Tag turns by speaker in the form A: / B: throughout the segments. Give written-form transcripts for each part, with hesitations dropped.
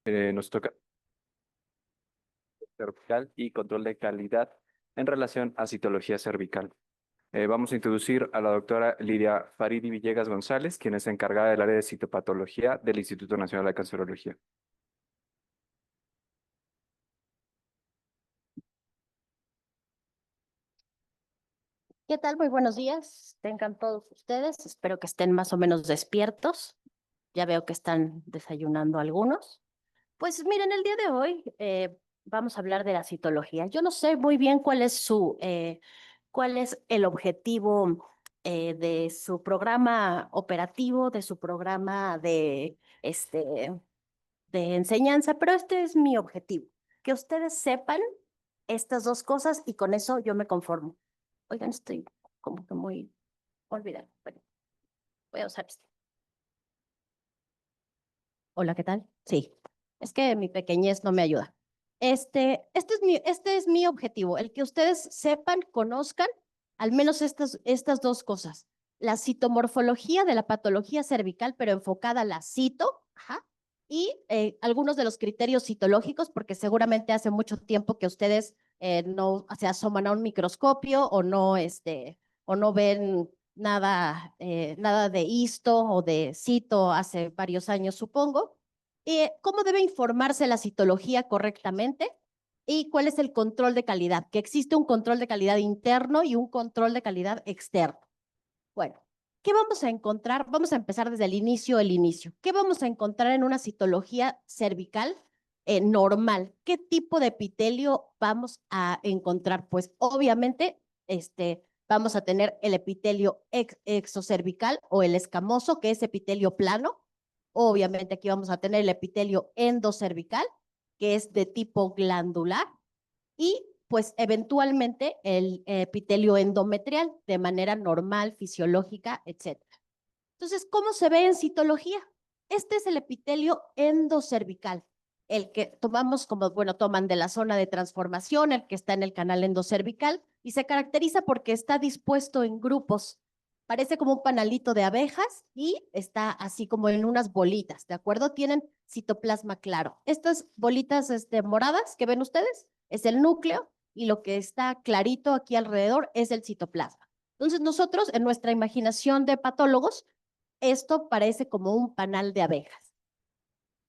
A: Nos toca cervical y control de calidad en relación a citología cervical. Vamos a introducir a la doctora Lidia Faridi Villegas González, quien es encargada del área de citopatología del Instituto Nacional de Cancerología.
B: ¿Qué tal? Muy buenos días. Tengan todos ustedes. Espero que estén más o menos despiertos. Ya veo que están desayunando algunos. Pues miren, el día de hoy vamos a hablar de la citología. Yo no sé muy bien cuál es el objetivo de su programa operativo, de su programa de enseñanza, pero este es mi objetivo, que ustedes sepan estas dos cosas y con eso yo me conformo. Oigan, estoy como que muy olvidada. Bueno, voy a usar este. Hola, ¿qué tal? Sí, es que mi pequeñez no me ayuda. Este es mi objetivo, el que ustedes sepan, conozcan al menos estas dos cosas. La citomorfología de la patología cervical, pero enfocada a la cito, ajá, y algunos de los criterios citológicos, porque seguramente hace mucho tiempo que ustedes no se asoman a un microscopio o no ven nada de histo o de cito hace varios años, supongo. ¿Cómo debe informarse la citología correctamente? ¿Y cuál es el control de calidad? Que existe un control de calidad interno y un control de calidad externo. Bueno, ¿qué vamos a encontrar? Vamos a empezar desde el inicio. ¿Qué vamos a encontrar en una citología cervical normal? ¿Qué tipo de epitelio vamos a encontrar? Pues obviamente, vamos a tener el epitelio exocervical o el escamoso, que es epitelio plano. Obviamente aquí vamos a tener el epitelio endocervical, que es de tipo glandular y pues eventualmente el epitelio endometrial de manera normal, fisiológica, etcétera. Entonces, ¿cómo se ve en citología? Este es el epitelio endocervical, el que tomamos como, bueno, toman de la zona de transformación, el que está en el canal endocervical, y se caracteriza porque está dispuesto en grupos. Parece como un panalito de abejas y está así como en unas bolitas, ¿de acuerdo? Tienen citoplasma claro. Estas bolitas moradas que ven ustedes es el núcleo y lo que está clarito aquí alrededor es el citoplasma. Entonces nosotros en nuestra imaginación de patólogos esto parece como un panal de abejas.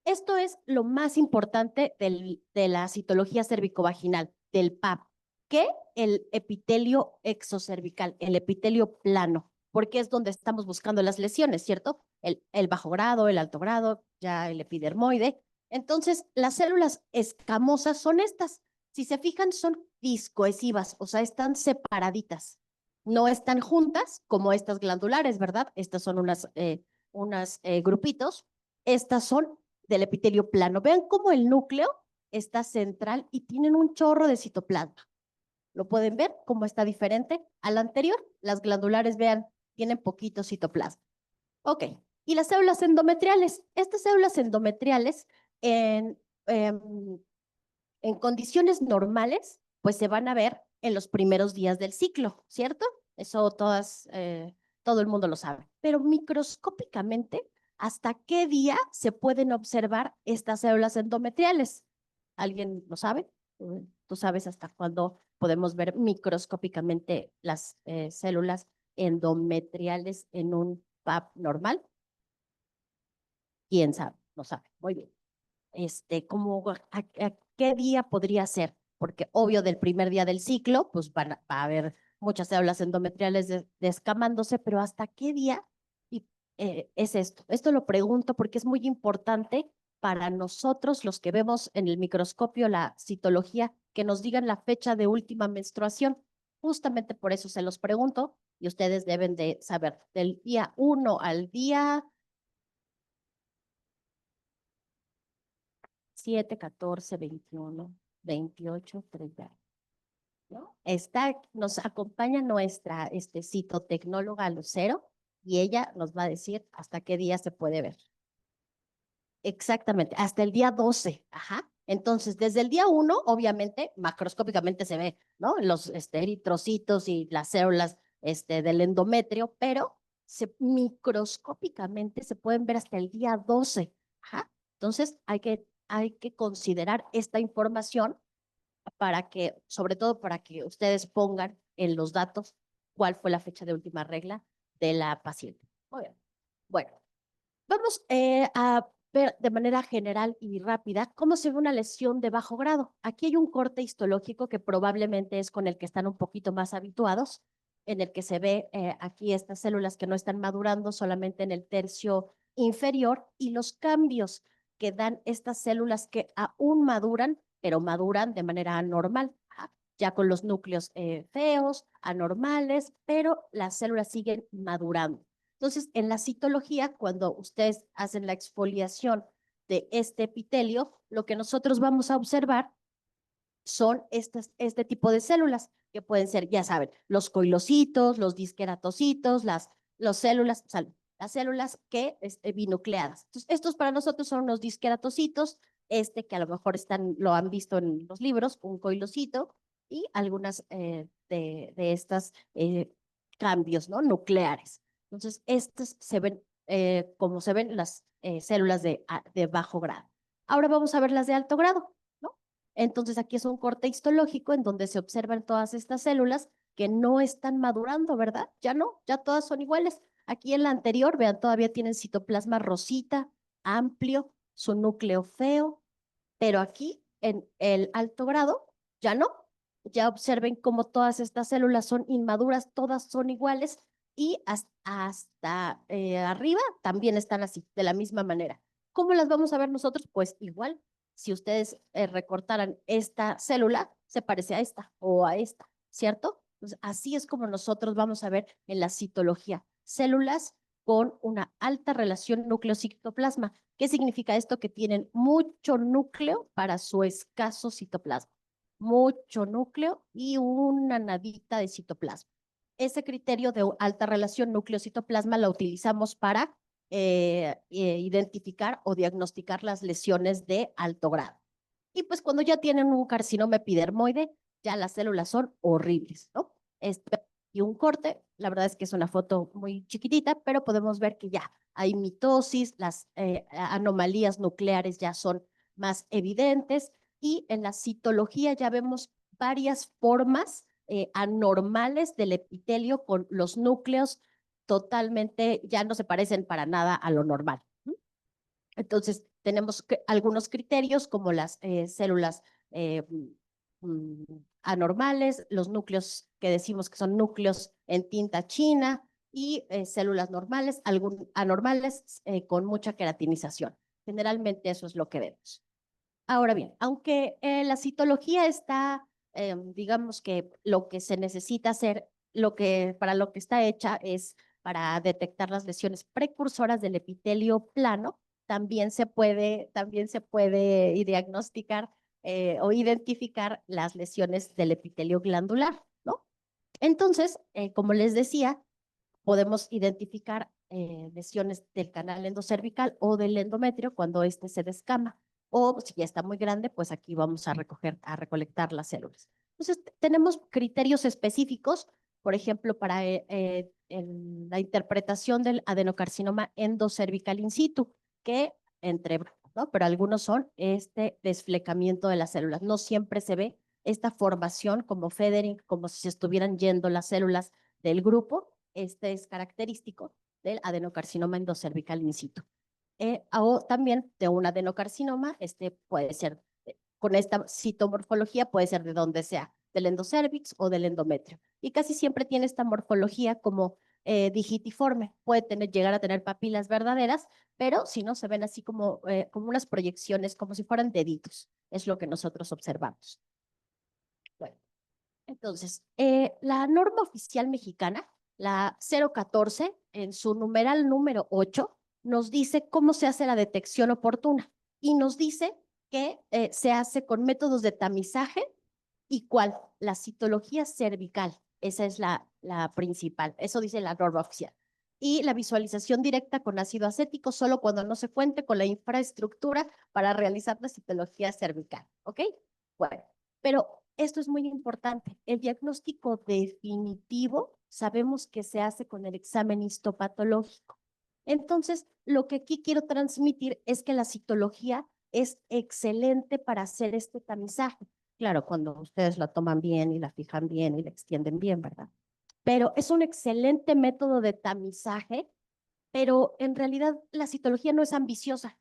B: Esto es lo más importante de la citología cervicovaginal, del PAP, que el epitelio exocervical, el epitelio plano, porque es donde estamos buscando las lesiones, ¿cierto? El bajo grado, el alto grado, ya el epidermoide. Entonces, las células escamosas son estas. Si se fijan, son discoesivas, o sea, están separaditas. No están juntas como estas glandulares, ¿verdad? Estas son unas grupitos. Estas son del epitelio plano. Vean cómo el núcleo está central y tienen un chorro de citoplasma. ¿Lo pueden ver? ¿Cómo está diferente al anterior? Las glandulares, vean, tienen poquito citoplasma. Ok. Y las células endometriales. Estas células endometriales en, em, en condiciones normales, pues se van a ver en los primeros días del ciclo, ¿cierto? Eso todo el mundo lo sabe. Pero microscópicamente, ¿hasta qué día se pueden observar estas células endometriales? ¿Alguien lo sabe? ¿Tú sabes hasta cuándo podemos ver microscópicamente las células endometriales en un PAP normal? ¿Quién sabe? No sabe. Muy bien. ¿A qué día podría ser? Porque obvio del primer día del ciclo, pues va a haber muchas células endometriales descamándose, pero ¿hasta qué día y, es esto? Esto lo pregunto porque es muy importante para nosotros, los que vemos en el microscopio la citología, que nos digan la fecha de última menstruación. Justamente por eso se los pregunto y ustedes deben de saber del día 1 al día 7, 14, 21, 28, 30. ¿No? Nos acompaña nuestra citotecnóloga Lucero y ella nos va a decir hasta qué día se puede ver. Exactamente, hasta el día 12. Ajá. Entonces, desde el día 1, obviamente, macroscópicamente se ve, ¿no? Los eritrocitos y las células del endometrio, pero microscópicamente se pueden ver hasta el día 12. Ajá. Entonces, hay que hay que considerar esta información para que, sobre todo para que ustedes pongan en los datos cuál fue la fecha de última regla de la paciente. Muy bien. Bueno, vamos a ver de manera general y rápida cómo se ve una lesión de bajo grado. Aquí hay un corte histológico que probablemente es con el que están un poquito más habituados, en el que se ve aquí estas células que no están madurando solamente en el tercio inferior y los cambios que dan estas células que aún maduran, pero maduran de manera anormal, ya con los núcleos feos, anormales, pero las células siguen madurando. Entonces, en la citología, cuando ustedes hacen la exfoliación de este epitelio, lo que nosotros vamos a observar son este tipo de células, que pueden ser, ya saben, los coilocitos, los disqueratocitos, las células que binucleadas. Entonces, estos para nosotros son los disqueratocitos, que a lo mejor lo han visto en los libros, un coilocito, y algunas de estas cambios, ¿no? Nucleares. Entonces, estos se ven como se ven las células de bajo grado. Ahora vamos a ver las de alto grado, ¿no? Entonces, aquí es un corte histológico en donde se observan todas estas células que no están madurando, ¿verdad? Ya no, ya todas son iguales. Aquí en la anterior, vean, todavía tienen citoplasma rosita, amplio, su núcleo feo, pero aquí en el alto grado, ya no. Ya observen cómo todas estas células son inmaduras, todas son iguales y hasta arriba también están así, de la misma manera. ¿Cómo las vamos a ver nosotros? Pues igual, si ustedes recortaran esta célula, se parece a esta o a esta, ¿cierto? Entonces, así es como nosotros vamos a ver en la citología, células con una alta relación núcleo-citoplasma. ¿Qué significa esto? Que tienen mucho núcleo para su escaso citoplasma. Mucho núcleo y una nadita de citoplasma. Ese criterio de alta relación núcleo-citoplasma lo utilizamos para identificar o diagnosticar las lesiones de alto grado. Y pues cuando ya tienen un carcinoma epidermoide, ya las células son horribles, ¿no? Y un corte, la verdad es que es una foto muy chiquitita, pero podemos ver que ya hay mitosis, las anomalías nucleares ya son más evidentes y en la citología ya vemos varias formas anormales del epitelio con los núcleos totalmente, ya no se parecen para nada a lo normal. Entonces, tenemos algunos criterios como las células eh, anormales, los núcleos que decimos que son núcleos en tinta china y células normales, anormales con mucha queratinización. Generalmente eso es lo que vemos. Ahora bien, aunque la citología está, digamos que lo que se necesita hacer, para lo que está hecha es para detectar las lesiones precursoras del epitelio plano, también se puede diagnosticar o identificar las lesiones del epitelio glandular, ¿no? Entonces, como les decía, podemos identificar lesiones del canal endocervical o del endometrio cuando este se descama. O si ya está muy grande, pues aquí vamos a recolectar las células. Entonces, tenemos criterios específicos, por ejemplo, para la interpretación del adenocarcinoma endocervical in situ, que ¿no? Pero algunos son este desflecamiento de las células. No siempre se ve esta formación como feathering, como si se estuvieran yendo las células del grupo. Este es característico del adenocarcinoma endocervical in situ. O también de un adenocarcinoma, puede ser, con esta citomorfología, puede ser de donde sea, del endocervix o del endometrio. Y casi siempre tiene esta morfología como digitiforme. Puede llegar a tener papilas verdaderas, pero si no, se ven así como unas proyecciones, como si fueran deditos. Es lo que nosotros observamos. Bueno, entonces, la norma oficial mexicana, la 014, en su numeral número 8, nos dice cómo se hace la detección oportuna y nos dice que se hace con métodos de tamizaje y cuál, la citología cervical, esa es la principal, eso dice la norma oficial. Y la visualización directa con ácido acético solo cuando no se cuente con la infraestructura para realizar la citología cervical, ¿ok? Bueno, pero esto es muy importante. El diagnóstico definitivo sabemos que se hace con el examen histopatológico. Entonces, lo que aquí quiero transmitir es que la citología es excelente para hacer este tamizaje. Claro, cuando ustedes la toman bien y la fijan bien y la extienden bien, ¿verdad? Pero es un excelente método de tamizaje, pero en realidad la citología no es ambiciosa.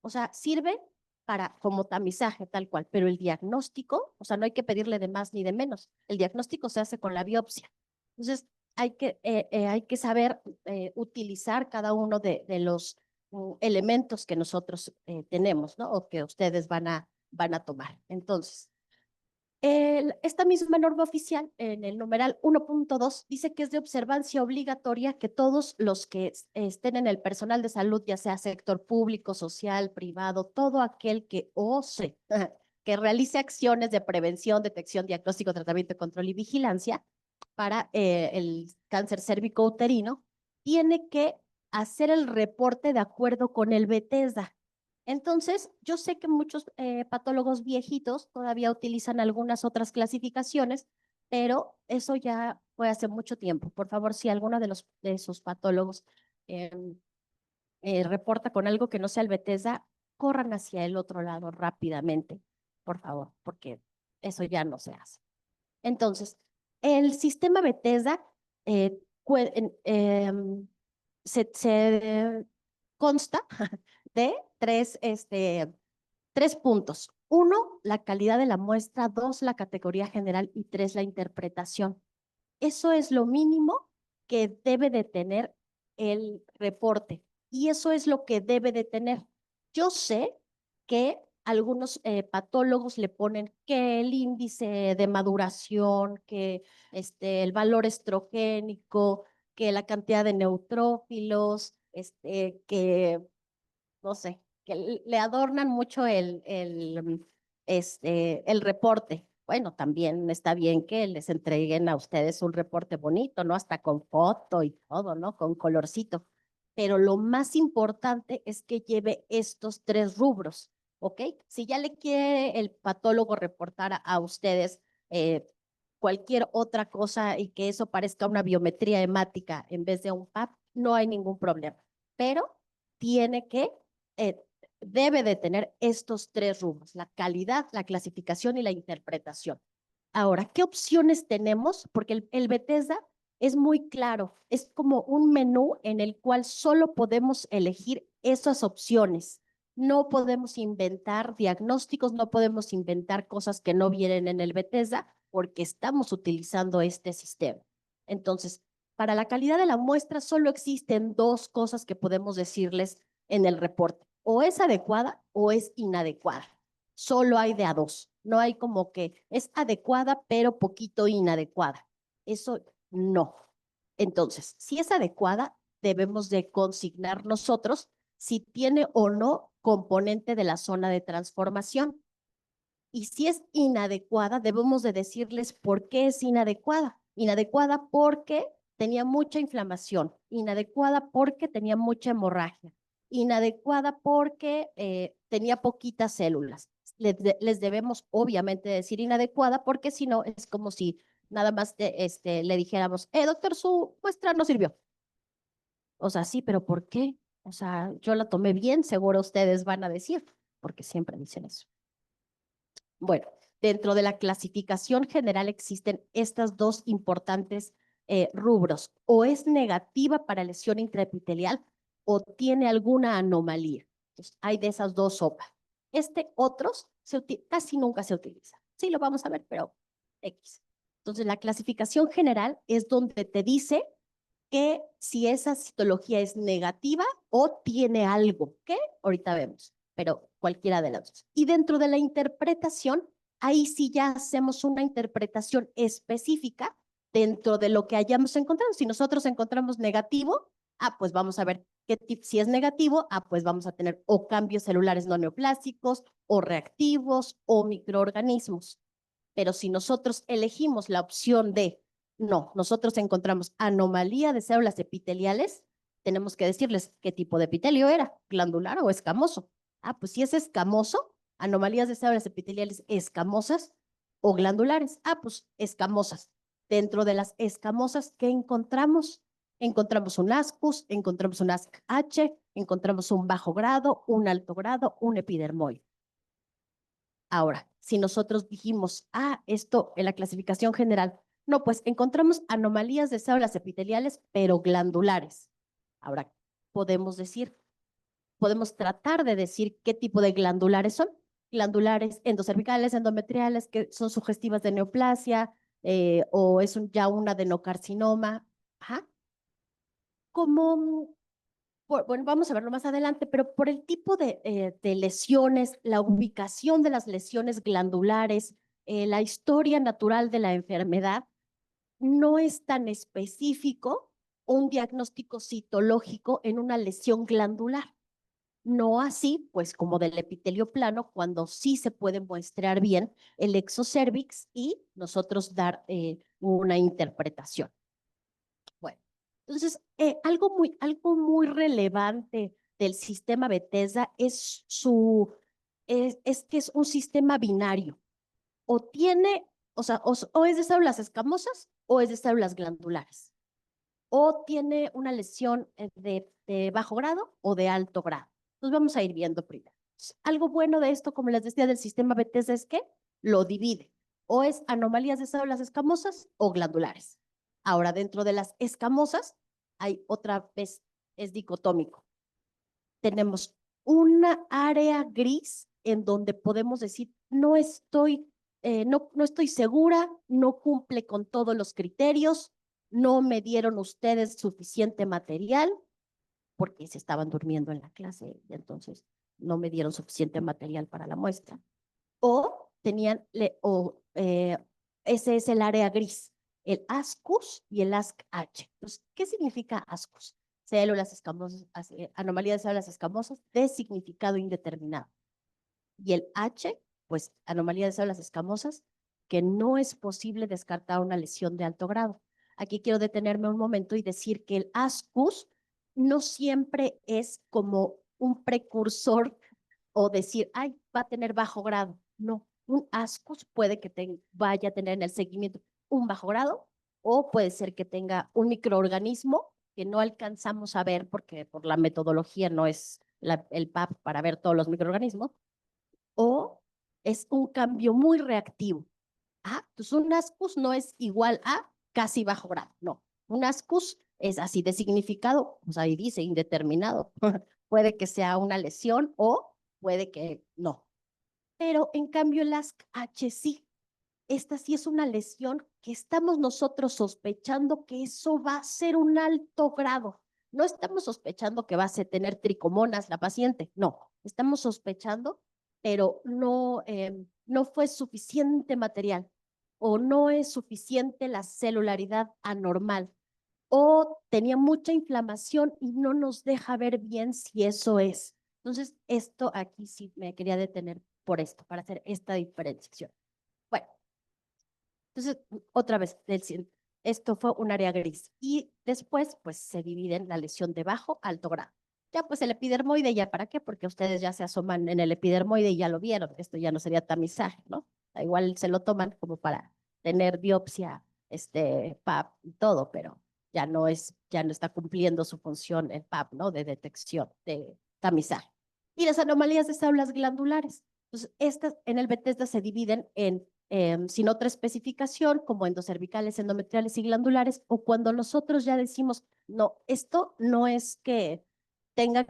B: O sea, sirve para como tamizaje tal cual, pero el diagnóstico, o sea, no hay que pedirle de más ni de menos. El diagnóstico se hace con la biopsia. Entonces, hay que saber utilizar cada uno de los elementos que nosotros tenemos, ¿no? O que ustedes van a tomar. Entonces, esta misma norma oficial, en el numeral 1.2, dice que es de observancia obligatoria que todos los que estén en el personal de salud, ya sea sector público, social, privado, todo aquel que ose, que realice acciones de prevención, detección, diagnóstico, tratamiento, control y vigilancia para el cáncer cérvico-uterino, tiene que hacer el reporte de acuerdo con el Bethesda. Entonces, yo sé que muchos patólogos viejitos todavía utilizan algunas otras clasificaciones, pero eso ya fue hace mucho tiempo. Por favor, si alguno de esos patólogos reporta con algo que no sea el Bethesda, corran hacia el otro lado rápidamente, por favor, porque eso ya no se hace. Entonces, el sistema Bethesda eh, se consta de tres puntos. Uno, la calidad de la muestra. Dos, la categoría general. Y tres, la interpretación. Eso es lo mínimo que debe de tener el reporte. Y eso es lo que debe de tener. Yo sé que algunos patólogos le ponen que el índice de maduración, que el valor estrogénico, que la cantidad de neutrófilos, que no sé, que le adornan mucho el reporte. Bueno, también está bien que les entreguen a ustedes un reporte bonito, ¿no? Hasta con foto y todo, ¿no? Con colorcito. Pero lo más importante es que lleve estos tres rubros, ¿ok? Si ya le quiere el patólogo reportar a ustedes cualquier otra cosa y que eso parezca una biometría hemática en vez de un PAP, no hay ningún problema. Pero tiene que eh, debe de tener estos tres rubros: la calidad, la clasificación y la interpretación. Ahora, ¿qué opciones tenemos? Porque el Bethesda es muy claro, es como un menú en el cual solo podemos elegir esas opciones. No podemos inventar diagnósticos, no podemos inventar cosas que no vienen en el Bethesda porque estamos utilizando este sistema. Entonces, para la calidad de la muestra solo existen dos cosas que podemos decirles en el reporte: o es adecuada o es inadecuada. Solo hay de a dos. No hay como que es adecuada, pero poquito inadecuada. Eso no. Entonces, si es adecuada, debemos de consignar nosotros si tiene o no componente de la zona de transformación. Y si es inadecuada, debemos de decirles por qué es inadecuada. Inadecuada porque tenía mucha inflamación, inadecuada porque tenía mucha hemorragia, inadecuada porque tenía poquitas células. Les debemos obviamente decir inadecuada porque si no es como si nada más le dijéramos, doctor, su muestra no sirvió. O sea, sí, pero ¿por qué? O sea, yo la tomé bien, seguro ustedes van a decir, porque siempre dicen eso. Bueno, dentro de la clasificación general existen estas dos importantes rubros: o es negativa para lesión intraepitelial o tiene alguna anomalía. Entonces, hay de esas dos sopas. Otros casi nunca se utiliza. Sí, lo vamos a ver, pero X. Entonces, la clasificación general es donde te dice que si esa citología es negativa o tiene algo, que ahorita vemos, pero cualquiera de las dos. Y dentro de la interpretación, ahí sí ya hacemos una interpretación específica dentro de lo que hayamos encontrado. Si nosotros encontramos negativo, pues vamos a ver si es negativo, pues vamos a tener o cambios celulares no neoplásicos, o reactivos, o microorganismos. Pero si nosotros elegimos la opción de no, nosotros encontramos anomalía de células epiteliales, tenemos que decirles qué tipo de epitelio era: glandular o escamoso. Pues si es escamoso, anomalías de células epiteliales escamosas o glandulares. Pues escamosas. Dentro de las escamosas, ¿qué encontramos? Encontramos un ASCUS, encontramos un ASC-H, encontramos un bajo grado, un alto grado, un epidermoide. Ahora, si nosotros dijimos, esto en la clasificación general, no, pues encontramos anomalías de células epiteliales, pero glandulares. Ahora, podemos tratar de decir qué tipo de glandulares son. Glandulares endocervicales, endometriales, que son sugestivas de neoplasia, o es ya un adenocarcinoma. Ajá. Como, bueno, vamos a verlo más adelante, pero por el tipo de lesiones, la ubicación de las lesiones glandulares, la historia natural de la enfermedad, no es tan específico un diagnóstico citológico en una lesión glandular. No así, pues como del epitelio plano, cuando sí se puede muestrear bien el exocervix y nosotros dar una interpretación. Bueno, entonces, algo muy relevante del sistema Bethesda es que es un sistema binario. O tiene, o sea, o es de células escamosas o es de células glandulares. O tiene una lesión de bajo grado o de alto grado. Entonces vamos a ir viendo primero. Algo bueno de esto, como les decía, del sistema Bethesda es que lo divide. O es anomalías de células escamosas o glandulares. Ahora, dentro de las escamosas, hay otra vez, es dicotómico. Tenemos una área gris en donde podemos decir, no estoy segura, no cumple con todos los criterios, no me dieron ustedes suficiente material, porque se estaban durmiendo en la clase y entonces no me dieron suficiente material para la muestra. O ese es el área gris, el ASCUS y el ASC-H. Entonces, ¿qué significa ASCUS? Células escamosas, anomalía de células escamosas de significado indeterminado. Y el H, pues anomalía de células escamosas, que no es posible descartar una lesión de alto grado. Aquí quiero detenerme un momento y decir que el ASCUS no siempre es como un precursor o decir, va a tener bajo grado. No, un ASCUS puede que vaya a tener en el seguimiento un bajo grado o puede ser que tenga un microorganismo que no alcanzamos a ver porque por la metodología no es el PAP para ver todos los microorganismos, o es un cambio muy reactivo. Entonces un ASCUS no es igual a casi bajo grado, no. Un ASCUS es así de significado, pues ahí dice indeterminado. Puede que sea una lesión o puede que no. Pero en cambio el ASC-H sí. Esta sí es una lesión que estamos nosotros sospechando que eso va a ser un alto grado. No estamos sospechando que va a tener tricomonas la paciente, no. Estamos sospechando, pero no fue suficiente material o no es suficiente la celularidad anormal o tenía mucha inflamación y no nos deja ver bien si eso es. Entonces, esto aquí sí me quería detener por esto, para hacer esta diferenciación. Bueno, entonces, otra vez, esto fue un área gris. Y después, pues, se divide en la lesión de bajo, alto grado. Ya, pues, el epidermoide, ¿ya para qué? Porque ustedes ya se asoman en el epidermoide y ya lo vieron. Esto ya no sería tamizaje, ¿no? Igual se lo toman como para tener biopsia, PAP y todo, pero ya no está cumpliendo su función el PAP, ¿no? De detección, de tamizaje. Y las anomalías de células glandulares. Entonces, estas en el Bethesda se dividen sin otra especificación, como endocervicales, endometriales y glandulares, o cuando nosotros ya decimos, no, esto no es que tenga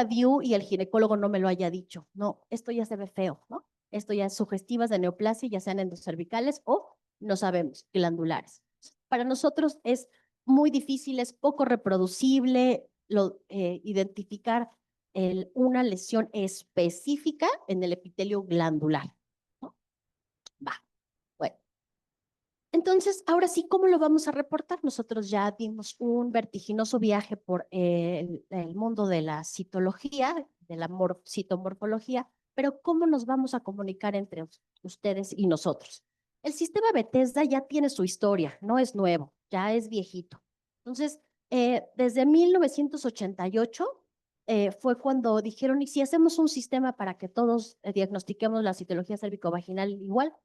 B: DIU y el ginecólogo no me lo haya dicho, no, esto ya se ve feo, ¿no? Esto ya es sugestivas de neoplasia, ya sean endocervicales o, no sabemos, glandulares. Para nosotros es muy difícil, es poco reproducible identificar una lesión específica en el epitelio glandular. Va, bueno. Entonces, ahora sí, ¿cómo lo vamos a reportar? Nosotros ya dimos un vertiginoso viaje por el mundo de la citología, de la citomorfología, pero ¿cómo nos vamos a comunicar entre ustedes y nosotros? El sistema Bethesda ya tiene su historia, no es nuevo, ya es viejito. Entonces, desde 1988 fue cuando dijeron, ¿y si hacemos un sistema para que todos diagnostiquemos la citología cervicovaginal igual?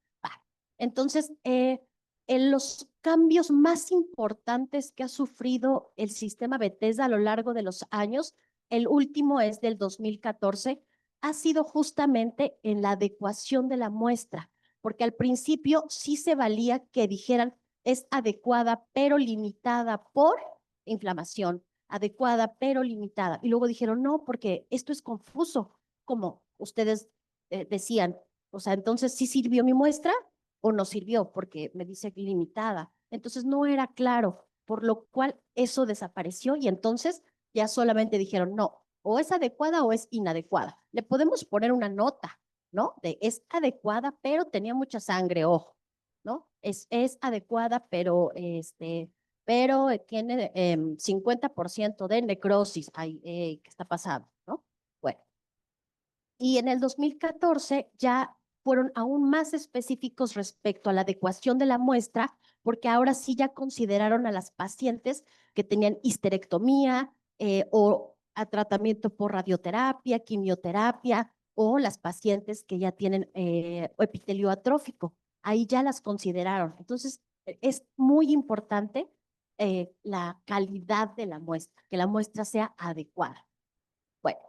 B: Entonces, en los cambios más importantes que ha sufrido el sistema Bethesda a lo largo de los años, el último es del 2014, ha sido justamente en la adecuación de la muestra, porque al principio sí se valía que dijeran es adecuada pero limitada por inflamación, adecuada pero limitada. Y luego dijeron, no, porque esto es confuso, como ustedes decían. O sea, entonces, ¿sí sirvió mi muestra o no sirvió? Porque me dice limitada. Entonces, no era claro, por lo cual eso desapareció y entonces ya solamente dijeron, no, o es adecuada o es inadecuada. Le podemos poner una nota, ¿no? De es adecuada, pero tenía mucha sangre, ojo, ¿no? Es adecuada, pero tiene 50% de necrosis. Ay, ¿qué está pasando? ¿No? Bueno, y en el 2014 ya fueron aún más específicos respecto a la adecuación de la muestra, porque ahora sí ya consideraron a las pacientes que tenían histerectomía o a tratamiento por radioterapia, quimioterapia, o las pacientes que ya tienen epitelio atrófico. Ahí ya las consideraron. Entonces, es muy importante la calidad de la muestra, que la muestra sea adecuada. Bueno,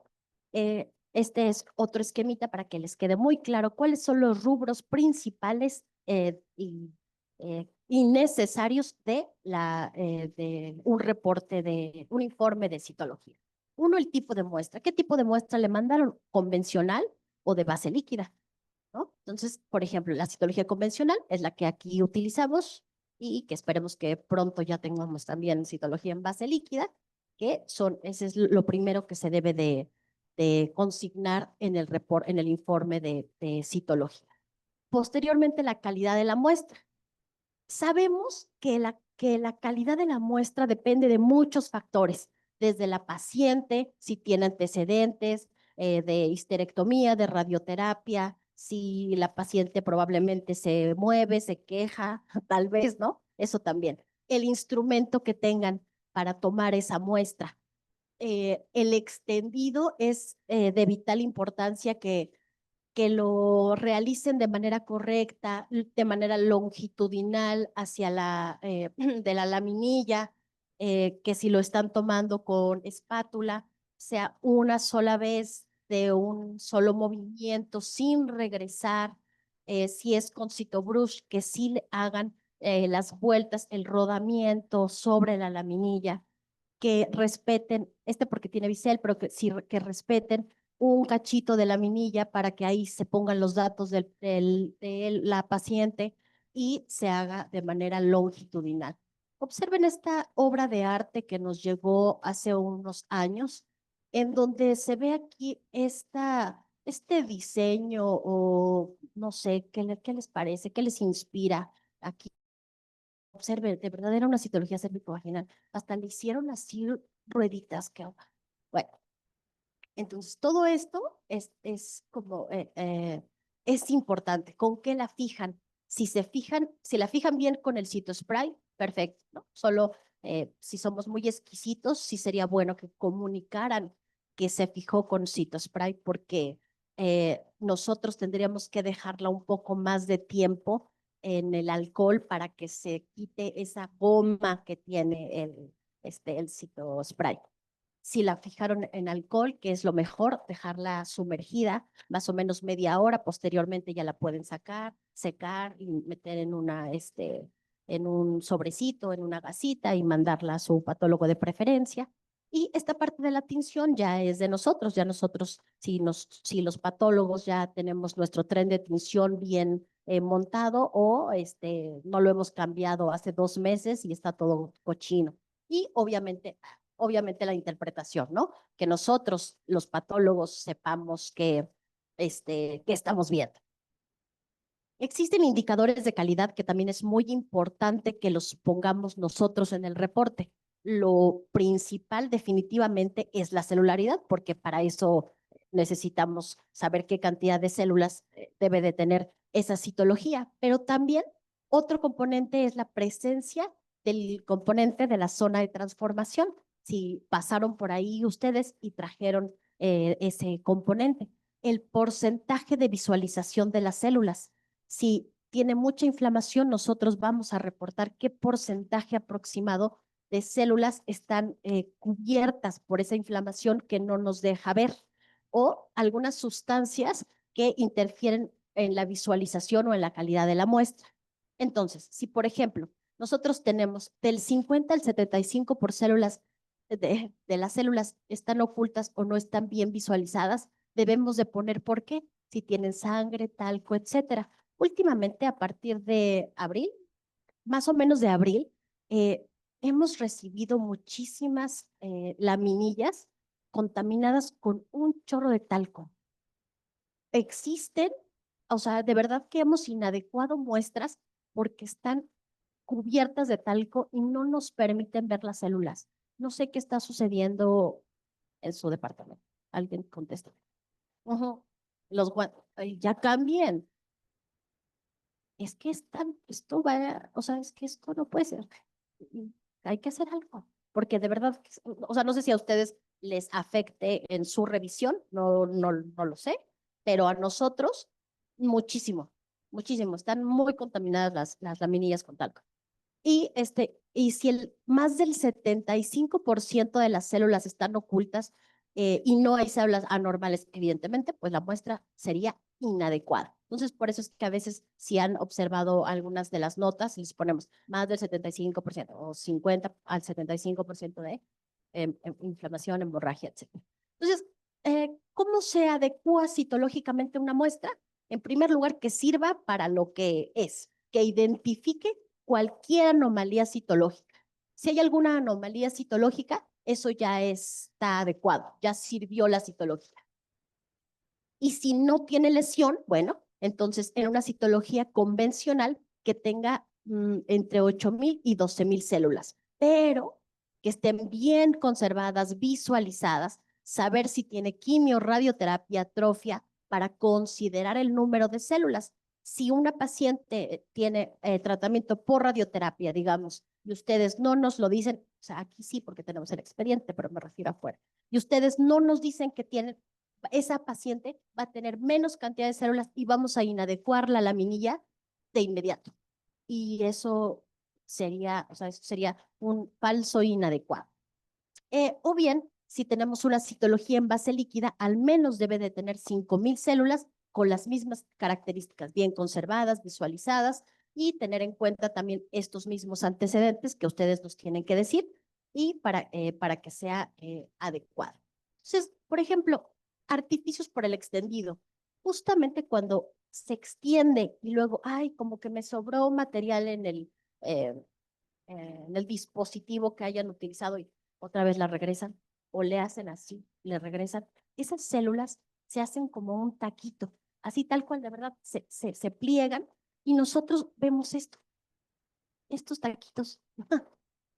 B: este es otro esquemita para que les quede muy claro cuáles son los rubros principales y necesarios de un reporte, de un informe de citología. Uno, el tipo de muestra. ¿Qué tipo de muestra le mandaron? ¿Convencional o de base líquida? ¿No? Entonces, por ejemplo, la citología convencional es la que aquí utilizamos y que esperemos que pronto ya tengamos también citología en base líquida, ese es lo primero que se debe de consignar en el en el informe de citología. Posteriormente, la calidad de la muestra. Sabemos que la calidad de la muestra depende de muchos factores, desde la paciente, si tiene antecedentes de histerectomía, de radioterapia, si la paciente probablemente se mueve, se queja, tal vez, ¿no? Eso también. El instrumento que tengan para tomar esa muestra. El extendido es de vital importancia que lo realicen de manera correcta, de manera longitudinal hacia de la laminilla, que si lo están tomando con espátula, sea una sola vez de un solo movimiento sin regresar. Si es con citobrush, que sí le hagan las vueltas, el rodamiento sobre la laminilla, que respeten, porque tiene bisel, pero que, sí, que respeten un cachito de la minilla para que ahí se pongan los datos de la paciente y se haga de manera longitudinal. Observen esta obra de arte que nos llegó hace unos años, en donde se ve aquí este diseño o no sé, ¿qué les parece? ¿Qué les inspira aquí? Observen, de verdad era una citología cervicovaginal. Hasta le hicieron así rueditas. Bueno, entonces, todo esto es como, es importante. ¿Con qué la fijan? Si la fijan bien con el CitoSpray, perfecto, ¿no? Solo si somos muy exquisitos, sí sería bueno que comunicaran que se fijó con CitoSpray, porque nosotros tendríamos que dejarla un poco más de tiempo en el alcohol para que se quite esa goma que tiene el CitoSpray. Si la fijaron en alcohol, que es lo mejor, dejarla sumergida más o menos media hora, posteriormente ya la pueden sacar, secar y meter en un sobrecito, en una gasita y mandarla a su patólogo de preferencia. Y esta parte de la tinción ya es de nosotros, ya nosotros, si los patólogos ya tenemos nuestro tren de tinción bien montado o no lo hemos cambiado hace 2 meses y está todo cochino. Y obviamente la interpretación, ¿no? Que nosotros, los patólogos, sepamos que estamos viendo. Existen indicadores de calidad que también es muy importante que los pongamos nosotros en el reporte. Lo principal definitivamente es la celularidad, porque para eso necesitamos saber qué cantidad de células debe de tener esa citología, pero también otro componente es la presencia del componente de la zona de transformación. Si pasaron por ahí ustedes y trajeron ese componente, el porcentaje de visualización de las células. Si tiene mucha inflamación, nosotros vamos a reportar qué porcentaje aproximado de células están cubiertas por esa inflamación que no nos deja ver. o algunas sustancias que interfieren en la visualización o en la calidad de la muestra. Entonces, si por ejemplo nosotros tenemos del 50 al 75 por células de las células están ocultas o no están bien visualizadas, debemos de poner por qué, si tienen sangre, talco, etcétera. Últimamente, a partir de abril, más o menos de abril, hemos recibido muchísimas laminillas contaminadas con un chorro de talco. Existen, o sea, de verdad que hemos inadecuado muestras porque están cubiertas de talco y no nos permiten ver las células. No sé qué está sucediendo en su departamento. Alguien contesta. Ujú. Ya cambien. Es que esto va, o sea, es que esto no puede ser. Hay que hacer algo, porque de verdad, o sea, no sé si a ustedes les afecte en su revisión, no lo sé, pero a nosotros muchísimo, muchísimo. Están muy contaminadas las laminillas con talco. Y si más del 75% de las células están ocultas y no hay células anormales, evidentemente, pues la muestra sería inadecuada. Entonces, por eso es que a veces si han observado algunas de las notas, les ponemos más del 75% o 50 al 75% de inflamación, hemorragia, etc. Entonces, ¿cómo se adecua citológicamente una muestra? En primer lugar, que sirva para lo que es, que identifique cualquier anomalía citológica. Si hay alguna anomalía citológica, eso ya está adecuado, ya sirvió la citología. Y si no tiene lesión, bueno, entonces en una citología convencional que tenga entre 8,000 y 12,000 células, pero que estén bien conservadas, visualizadas, saber si tiene quimio, radioterapia, atrofia, para considerar el número de células. Si una paciente tiene tratamiento por radioterapia, digamos, y ustedes no nos lo dicen, o sea, aquí sí porque tenemos el expediente, pero me refiero afuera, y ustedes no nos dicen que tienen, esa paciente va a tener menos cantidad de células y vamos a inadecuar la laminilla de inmediato. Y eso sería, o sea, eso sería un falso inadecuado. O bien, si tenemos una citología en base líquida, al menos debe de tener 5,000 células con las mismas características, bien conservadas, visualizadas, y tener en cuenta también estos mismos antecedentes que ustedes nos tienen que decir y para que sea adecuado. Entonces, por ejemplo, artificios por el extendido. Justamente cuando se extiende y luego, ay, como que me sobró material en el dispositivo que hayan utilizado y otra vez la regresan o le hacen así, le regresan. Esas células se hacen como un taquito, así tal cual, de verdad, se pliegan y nosotros vemos estos taquitos.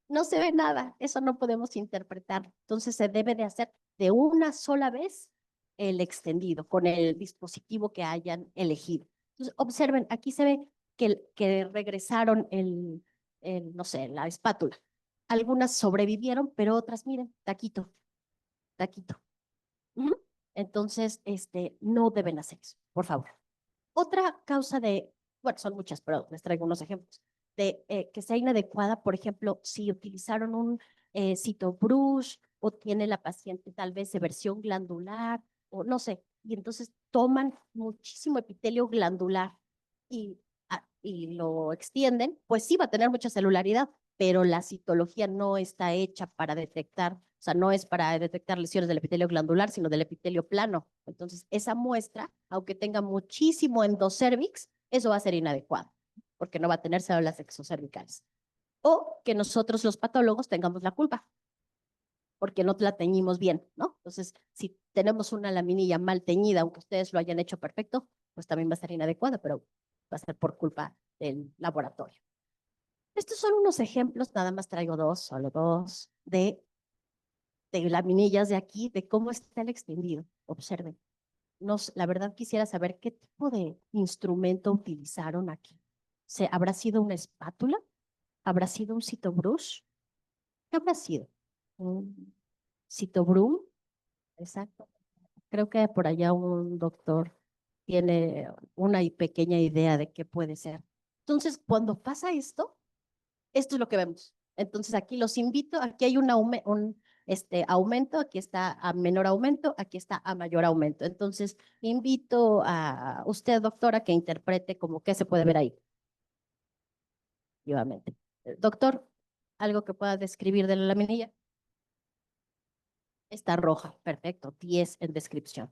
B: No se ve nada, eso no podemos interpretar. Entonces se debe de hacer de una sola vez el extendido con el dispositivo que hayan elegido. Entonces, observen, aquí se ve que regresaron no sé, la espátula. Algunas sobrevivieron, pero otras, miren, taquito, taquito. Ujú. Entonces, no deben hacer eso, por favor. Otra causa bueno, son muchas, pero les traigo unos ejemplos, de que sea inadecuada, por ejemplo, si utilizaron un CitoBrush o tiene la paciente tal vez versión glandular o no sé, y entonces toman muchísimo epitelio glandular y lo extienden, pues sí va a tener mucha celularidad, pero la citología no está hecha para detectar, o sea, no es para detectar lesiones del epitelio glandular, sino del epitelio plano. Entonces, esa muestra, aunque tenga muchísimo endocérvix, eso va a ser inadecuado, porque no va a tener células exocervicales. O que nosotros los patólogos tengamos la culpa, porque no la teñimos bien, ¿no? Entonces, si tenemos una laminilla mal teñida, aunque ustedes lo hayan hecho perfecto, pues también va a ser inadecuada, pero va a ser por culpa del laboratorio. Estos son unos ejemplos, nada más traigo solo dos, de laminillas de aquí, de cómo está el extendido. Observen. La verdad quisiera saber qué tipo de instrumento utilizaron aquí. ¿Habrá sido una espátula? ¿Habrá sido un CitoBrush? ¿Qué habrá sido? ¿Un CitoBroom? Exacto. Creo que por allá un doctor tiene una pequeña idea de qué puede ser. Entonces, cuando pasa esto es lo que vemos. Entonces, aquí los invito, aquí hay aumento, aquí está a menor aumento, aquí está a mayor aumento. Entonces, invito a usted, doctora, que interprete como qué se puede ver ahí. Nuevamente. Doctor, ¿algo que pueda describir de la laminilla? Está roja, perfecto, 10 en descripción.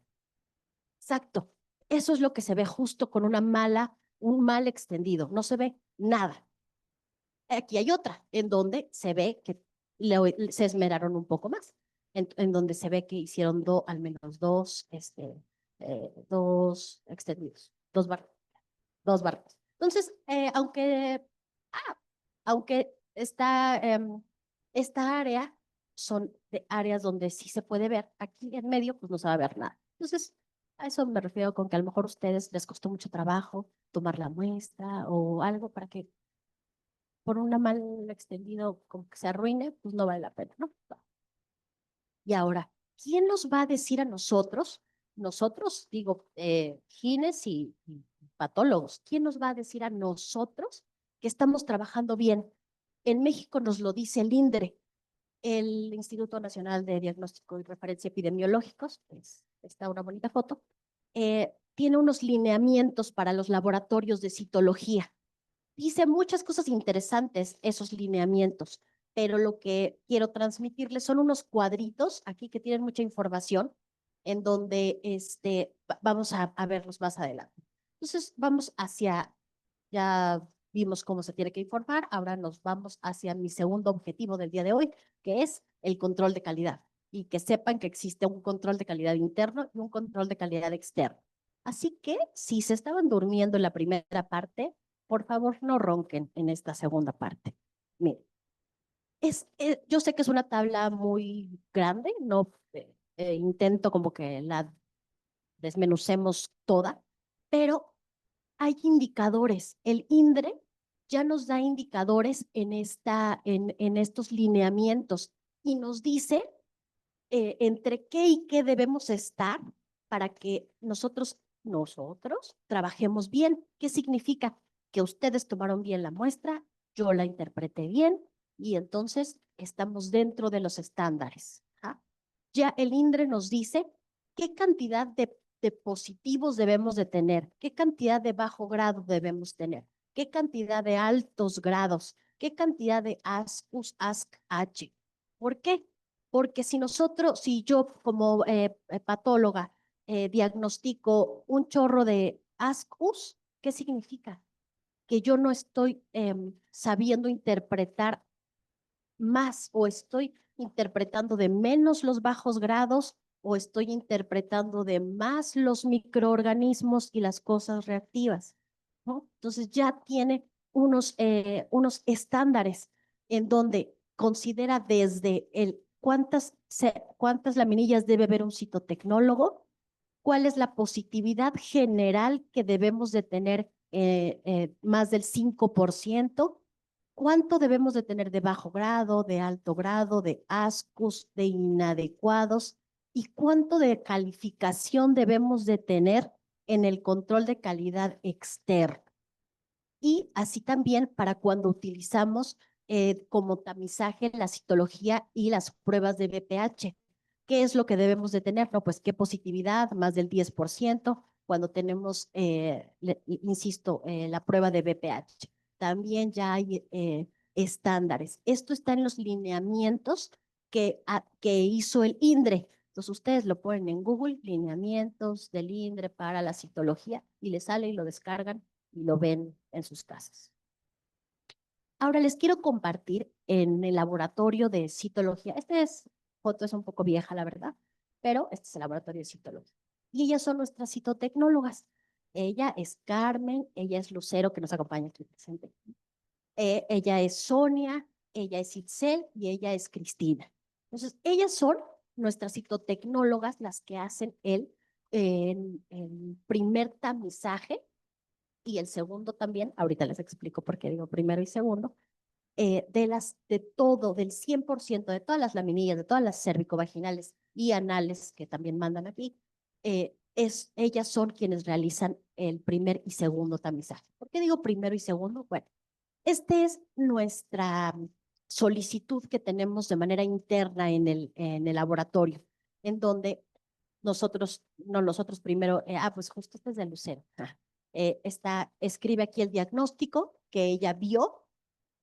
B: Exacto, eso es lo que se ve justo con un mal extendido, no se ve nada. Aquí hay otra, en donde se ve que se esmeraron un poco más, en donde se ve que hicieron al menos dos extendidos, dos barras. Entonces, aunque esta área son de áreas donde sí se puede ver, aquí en medio pues no se va a ver nada. Entonces, a eso me refiero con que a lo mejor a ustedes les costó mucho trabajo tomar la muestra o algo para que por una mal extendido como que se arruine, pues no vale la pena, ¿no? Y ahora, ¿quién nos va a decir a nosotros? Nosotros, digo, gines y patólogos, ¿quién nos va a decir a nosotros que estamos trabajando bien? En México nos lo dice el INDRE, el Instituto Nacional de Diagnóstico y Referencia Epidemiológicos, está una bonita foto, tiene unos lineamientos para los laboratorios de citología. Dice muchas cosas interesantes esos lineamientos, pero lo que quiero transmitirles son unos cuadritos aquí que tienen mucha información en donde vamos a verlos más adelante. Entonces vamos ya vimos cómo se tiene que informar, ahora nos vamos hacia mi segundo objetivo del día de hoy, que es el control de calidad. Y que sepan que existe un control de calidad interno y un control de calidad externo. Así que si se estaban durmiendo en la primera parte, por favor no ronquen en esta segunda parte. Miren, yo sé que es una tabla muy grande, no intento como que la desmenucemos toda, pero hay indicadores. El INDRE ya nos da indicadores en estos lineamientos y nos dice entre qué y qué debemos estar para que nosotros trabajemos bien. ¿Qué significa? Que ustedes tomaron bien la muestra, yo la interpreté bien y entonces estamos dentro de los estándares. ¿Ah? Ya el INDRE nos dice qué cantidad de positivos debemos de tener, qué cantidad de bajo grado debemos tener, qué cantidad de altos grados, qué cantidad de ASCUS, ASC-H. ¿Por qué? Porque si yo como patóloga diagnostico un chorro de ASCUS, ¿qué significa? Que yo no estoy sabiendo interpretar más o estoy interpretando de menos los bajos grados o estoy interpretando de más los microorganismos y las cosas reactivas, ¿no? Entonces ya tiene unos estándares en donde considera desde cuántas laminillas debe ver un citotecnólogo, cuál es la positividad general que debemos de tener más del 5%, cuánto debemos de tener de bajo grado, de alto grado, de ASCUS, de inadecuados y cuánto de calificación debemos de tener en el control de calidad externo. Y así también para cuando utilizamos como tamizaje la citología y las pruebas de BPH. ¿Qué es lo que debemos de tener? No, pues qué positividad, más del 10%, cuando tenemos, insisto, la prueba de BPH. También ya hay estándares. Esto está en los lineamientos que hizo el INDRE. Entonces ustedes lo ponen en Google, lineamientos del INDRE para la citología, y les sale y lo descargan y lo ven en sus casas. Ahora les quiero compartir en el laboratorio de citología. Foto es un poco vieja, la verdad, pero este es el laboratorio de citología. Y ellas son nuestras citotecnólogas. Ella es Carmen, ella es Lucero, que nos acompaña aquí presente. Ella es Sonia, ella es Itzel y ella es Cristina. Entonces, ellas son nuestras citotecnólogas, las que hacen el primer tamizaje y el segundo también, ahorita les explico por qué digo primero y segundo, del 100% de todas las laminillas, de todas las cervicovaginales y anales que también mandan aquí, ellas son quienes realizan el primer y segundo tamizaje. ¿Por qué digo primero y segundo? Bueno, este es solicitud que tenemos de manera interna en el laboratorio, en donde nosotros primero, pues justo este es de Lucero. Escribe aquí el diagnóstico que ella vio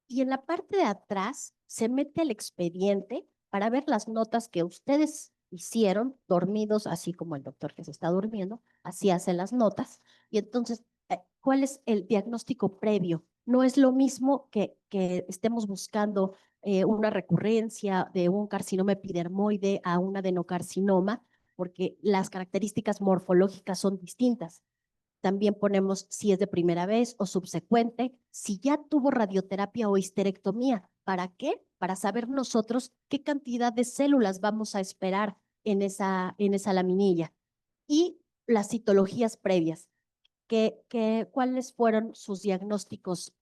B: y en la parte de atrás se mete el expediente para ver las notas que ustedes hicieron dormidos, así como el doctor que se está durmiendo, así hace las notas. Y entonces, ¿cuál es el diagnóstico previo? No es lo mismo que estemos buscando una recurrencia de un carcinoma epidermoide a un adenocarcinoma, porque las características morfológicas son distintas. También ponemos si es de primera vez o subsecuente, si ya tuvo radioterapia o histerectomía. ¿Para qué? Para saber nosotros qué cantidad de células vamos a esperar en esa laminilla. Y las citologías previas, ¿cuáles fueron sus diagnósticos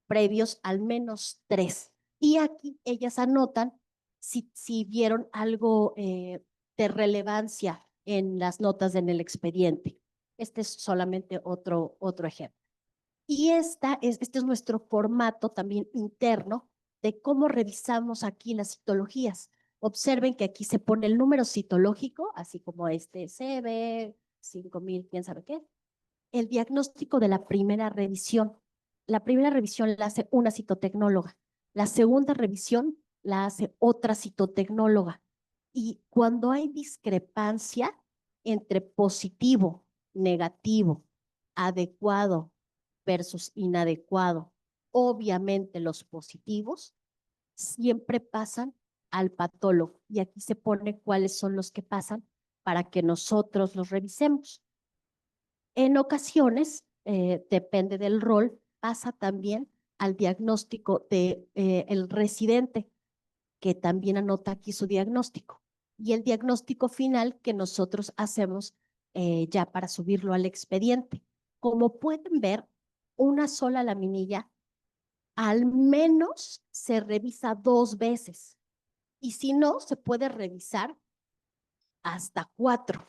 B: previos? Al menos 3. Y aquí ellas anotan si vieron algo de relevancia en las notas en el expediente. Este es solamente otro ejemplo. Y este es nuestro formato también interno de cómo revisamos aquí las citologías. Observen que aquí se pone el número citológico, así como este CB 5000, quién sabe qué. El diagnóstico de la primera revisión. La primera revisión la hace una citotecnóloga. La segunda revisión la hace otra citotecnóloga. Y cuando hay discrepancia entre positivo, negativo, adecuado versus inadecuado, obviamente los positivos siempre pasan al patólogo. Y aquí se pone cuáles son los que pasan para que nosotros los revisemos. En ocasiones, depende del rol, pasa también al diagnóstico de el residente, que también anota aquí su diagnóstico. Y el diagnóstico final que nosotros hacemos ya para subirlo al expediente. Como pueden ver, una sola laminilla al menos se revisa 2 veces. Y si no, se puede revisar hasta 4.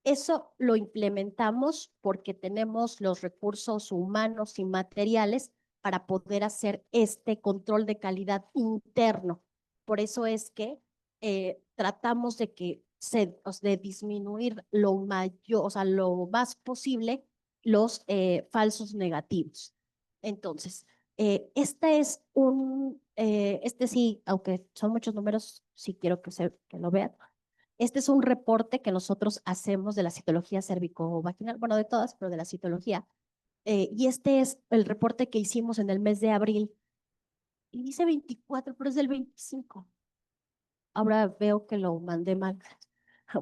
B: Eso lo implementamos porque tenemos los recursos humanos y materiales para poder hacer este control de calidad interno. Por eso es que tratamos de disminuir lo mayor, o sea, lo más posible los falsos negativos. Entonces, este sí, aunque son muchos números, sí quiero que lo vean. Este es un reporte que nosotros hacemos de la citología cervicovaginal, bueno, de todas, pero de la citología. Y este es el reporte que hicimos en el mes de abril. Y dice 24, pero es del 25. Ahora veo que lo mandé mal.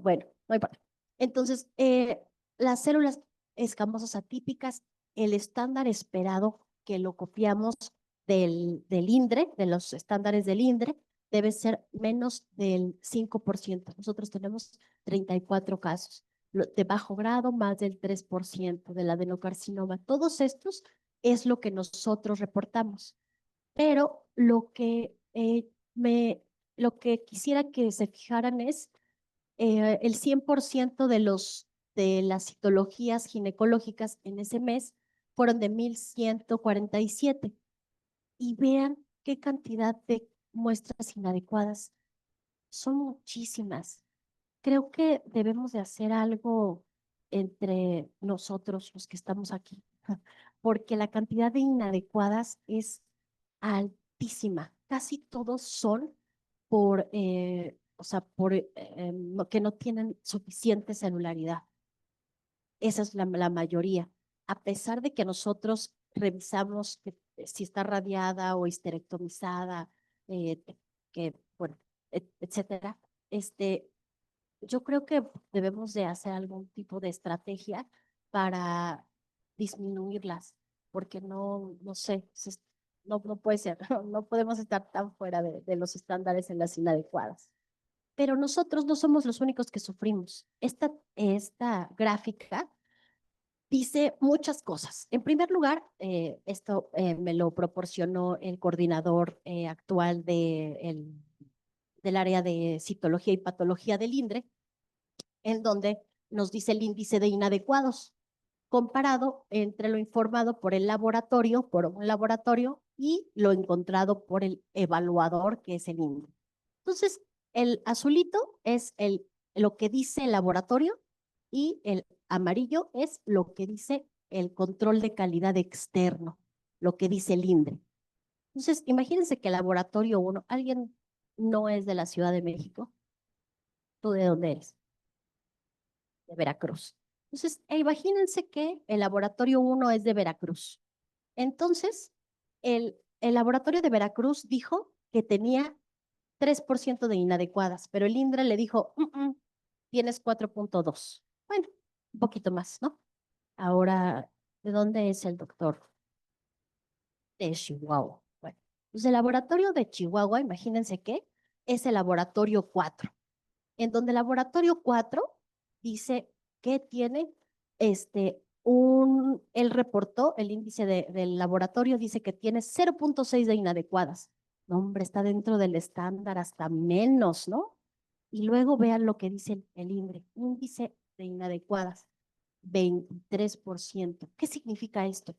B: Bueno, no importa. Entonces, las células escamosas atípicas, el estándar esperado que lo copiamos del INDRE, de los estándares del INDRE, debe ser menos del 5%. Nosotros tenemos 34 casos. De bajo grado, más del 3% del adenocarcinoma. Todos estos es lo que nosotros reportamos. Pero lo que quisiera que se fijaran es el 100% de las citologías ginecológicas en ese mes fueron de 1147. Y vean qué cantidad de muestras inadecuadas. Son muchísimas. Creo que debemos de hacer algo entre nosotros, los que estamos aquí, porque la cantidad de inadecuadas es altísima. Casi todos son o sea, que no tienen suficiente celularidad. Esa es la mayoría. A pesar de que nosotros revisamos si está radiada o histerectomizada, eh, bueno, etcétera, yo creo que debemos de hacer algún tipo de estrategia para disminuirlas, porque no sé, no puede ser, no podemos estar tan fuera de los estándares en las inadecuadas. Pero nosotros no somos los únicos que sufrimos. Esta gráfica dice muchas cosas. En primer lugar, esto me lo proporcionó el coordinador actual del área de citología y patología del INDRE, en donde nos dice el índice de inadecuados, comparado entre lo informado por un laboratorio y lo encontrado por el evaluador, que es el INDRE. Entonces, el azulito es lo que dice el laboratorio y el amarillo es lo que dice el control de calidad externo, lo que dice el INDRE. Entonces, imagínense que el laboratorio 1, alguien no es de la Ciudad de México. ¿Tú de dónde eres? De Veracruz. Entonces, imagínense que el laboratorio 1 es de Veracruz. Entonces, el laboratorio de Veracruz dijo que tenía 3% de inadecuadas, pero el INDRE le dijo, tienes 4.2. Bueno, un poquito más, ¿no? Ahora, ¿de dónde es el doctor? De Chihuahua. Bueno, pues el laboratorio de Chihuahua, imagínense que es el laboratorio 4, en donde el laboratorio 4 dice que tiene él reportó el índice del laboratorio, dice que tiene 0.6 de inadecuadas. No, hombre, está dentro del estándar, hasta menos, ¿no? Y luego vean lo que dice el INDRE, índice de inadecuadas, 23%. ¿Qué significa esto?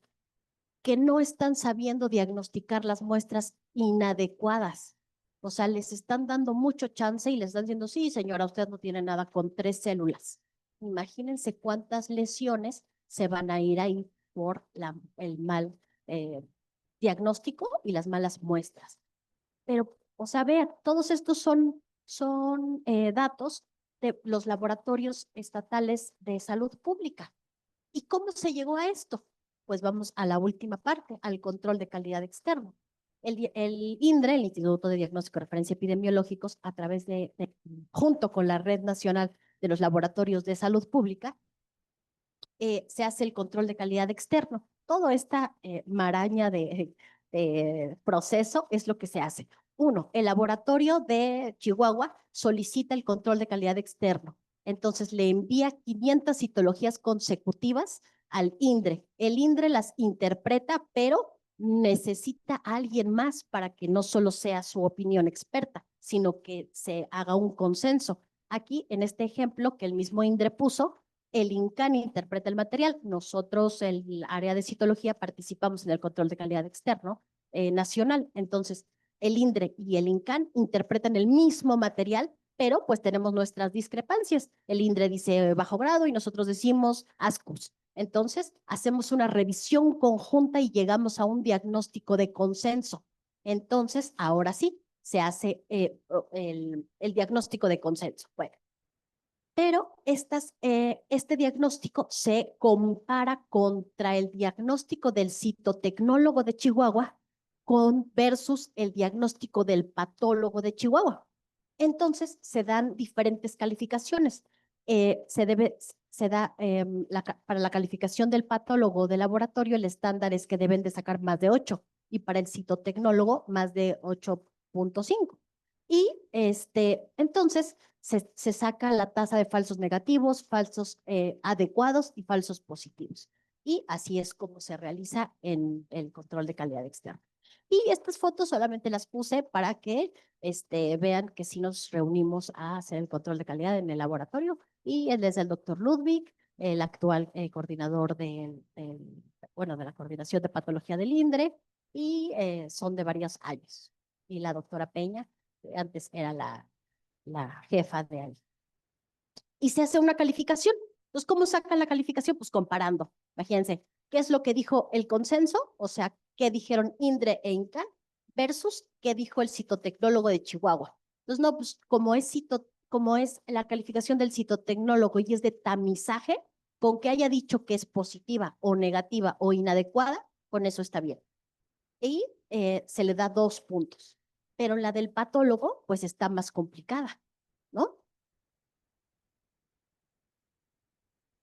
B: Que no están sabiendo diagnosticar las muestras inadecuadas. O sea, les están dando mucho chance y les están diciendo, sí, señora, usted no tiene nada con 3 células. Imagínense cuántas lesiones se van a ir ahí por el mal diagnóstico y las malas muestras. Pero, o sea, vean, todos estos son datos de los laboratorios estatales de salud pública. ¿Y cómo se llegó a esto? Pues vamos a la última parte, al control de calidad externo. El INDRE, el Instituto de Diagnóstico y Referencia Epidemiológicos, a través junto con la Red Nacional de los Laboratorios de Salud Pública, se hace el control de calidad externo. Toda esta maraña de proceso es lo que se hace. Uno, el laboratorio de Chihuahua solicita el control de calidad externo. Entonces le envía 500 citologías consecutivas al INDRE. El INDRE las interpreta, pero necesita a alguien más para que no solo sea su opinión experta, sino que se haga un consenso. Aquí, en este ejemplo que el mismo INDRE puso, el INCAN interpreta el material. Nosotros, el área de citología, participamos en el control de calidad externo nacional. Entonces, el INDRE y el INCAN interpretan el mismo material, pero pues tenemos nuestras discrepancias. El INDRE dice bajo grado y nosotros decimos ASCUS. Entonces, hacemos una revisión conjunta y llegamos a un diagnóstico de consenso. Entonces, ahora sí, se hace el diagnóstico de consenso. Bueno, pero este diagnóstico se compara contra el diagnóstico del citotecnólogo de Chihuahua versus el diagnóstico del patólogo de Chihuahua. Entonces, se dan diferentes calificaciones. Se da para la calificación del patólogo de laboratorio, el estándar es que deben de sacar más de 8 y para el citotecnólogo más de 8.5. Y entonces se saca la tasa de falsos negativos, falsos adecuados y falsos positivos. Y así es como se realiza en el control de calidad externa. Y estas fotos solamente las puse para que vean que sí nos reunimos a hacer el control de calidad en el laboratorio. Y él es el doctor Ludwig, el actual coordinador bueno, de la coordinación de patología del INDRE, y son de varios años. Y la doctora Peña, antes era la jefa de ahí. Y se hace una calificación. Entonces, ¿cómo sacan la calificación? Pues comparando. Imagínense, ¿qué es lo que dijo el consenso? O sea, ¿qué dijeron INDRE e INCAN versus qué dijo el citotecnólogo de Chihuahua? Entonces, no, pues como es la calificación del citotecnólogo y es de tamizaje, con que haya dicho que es positiva o negativa o inadecuada, con eso está bien. Y se le da 2 puntos. Pero la del patólogo, pues está más complicada, ¿no?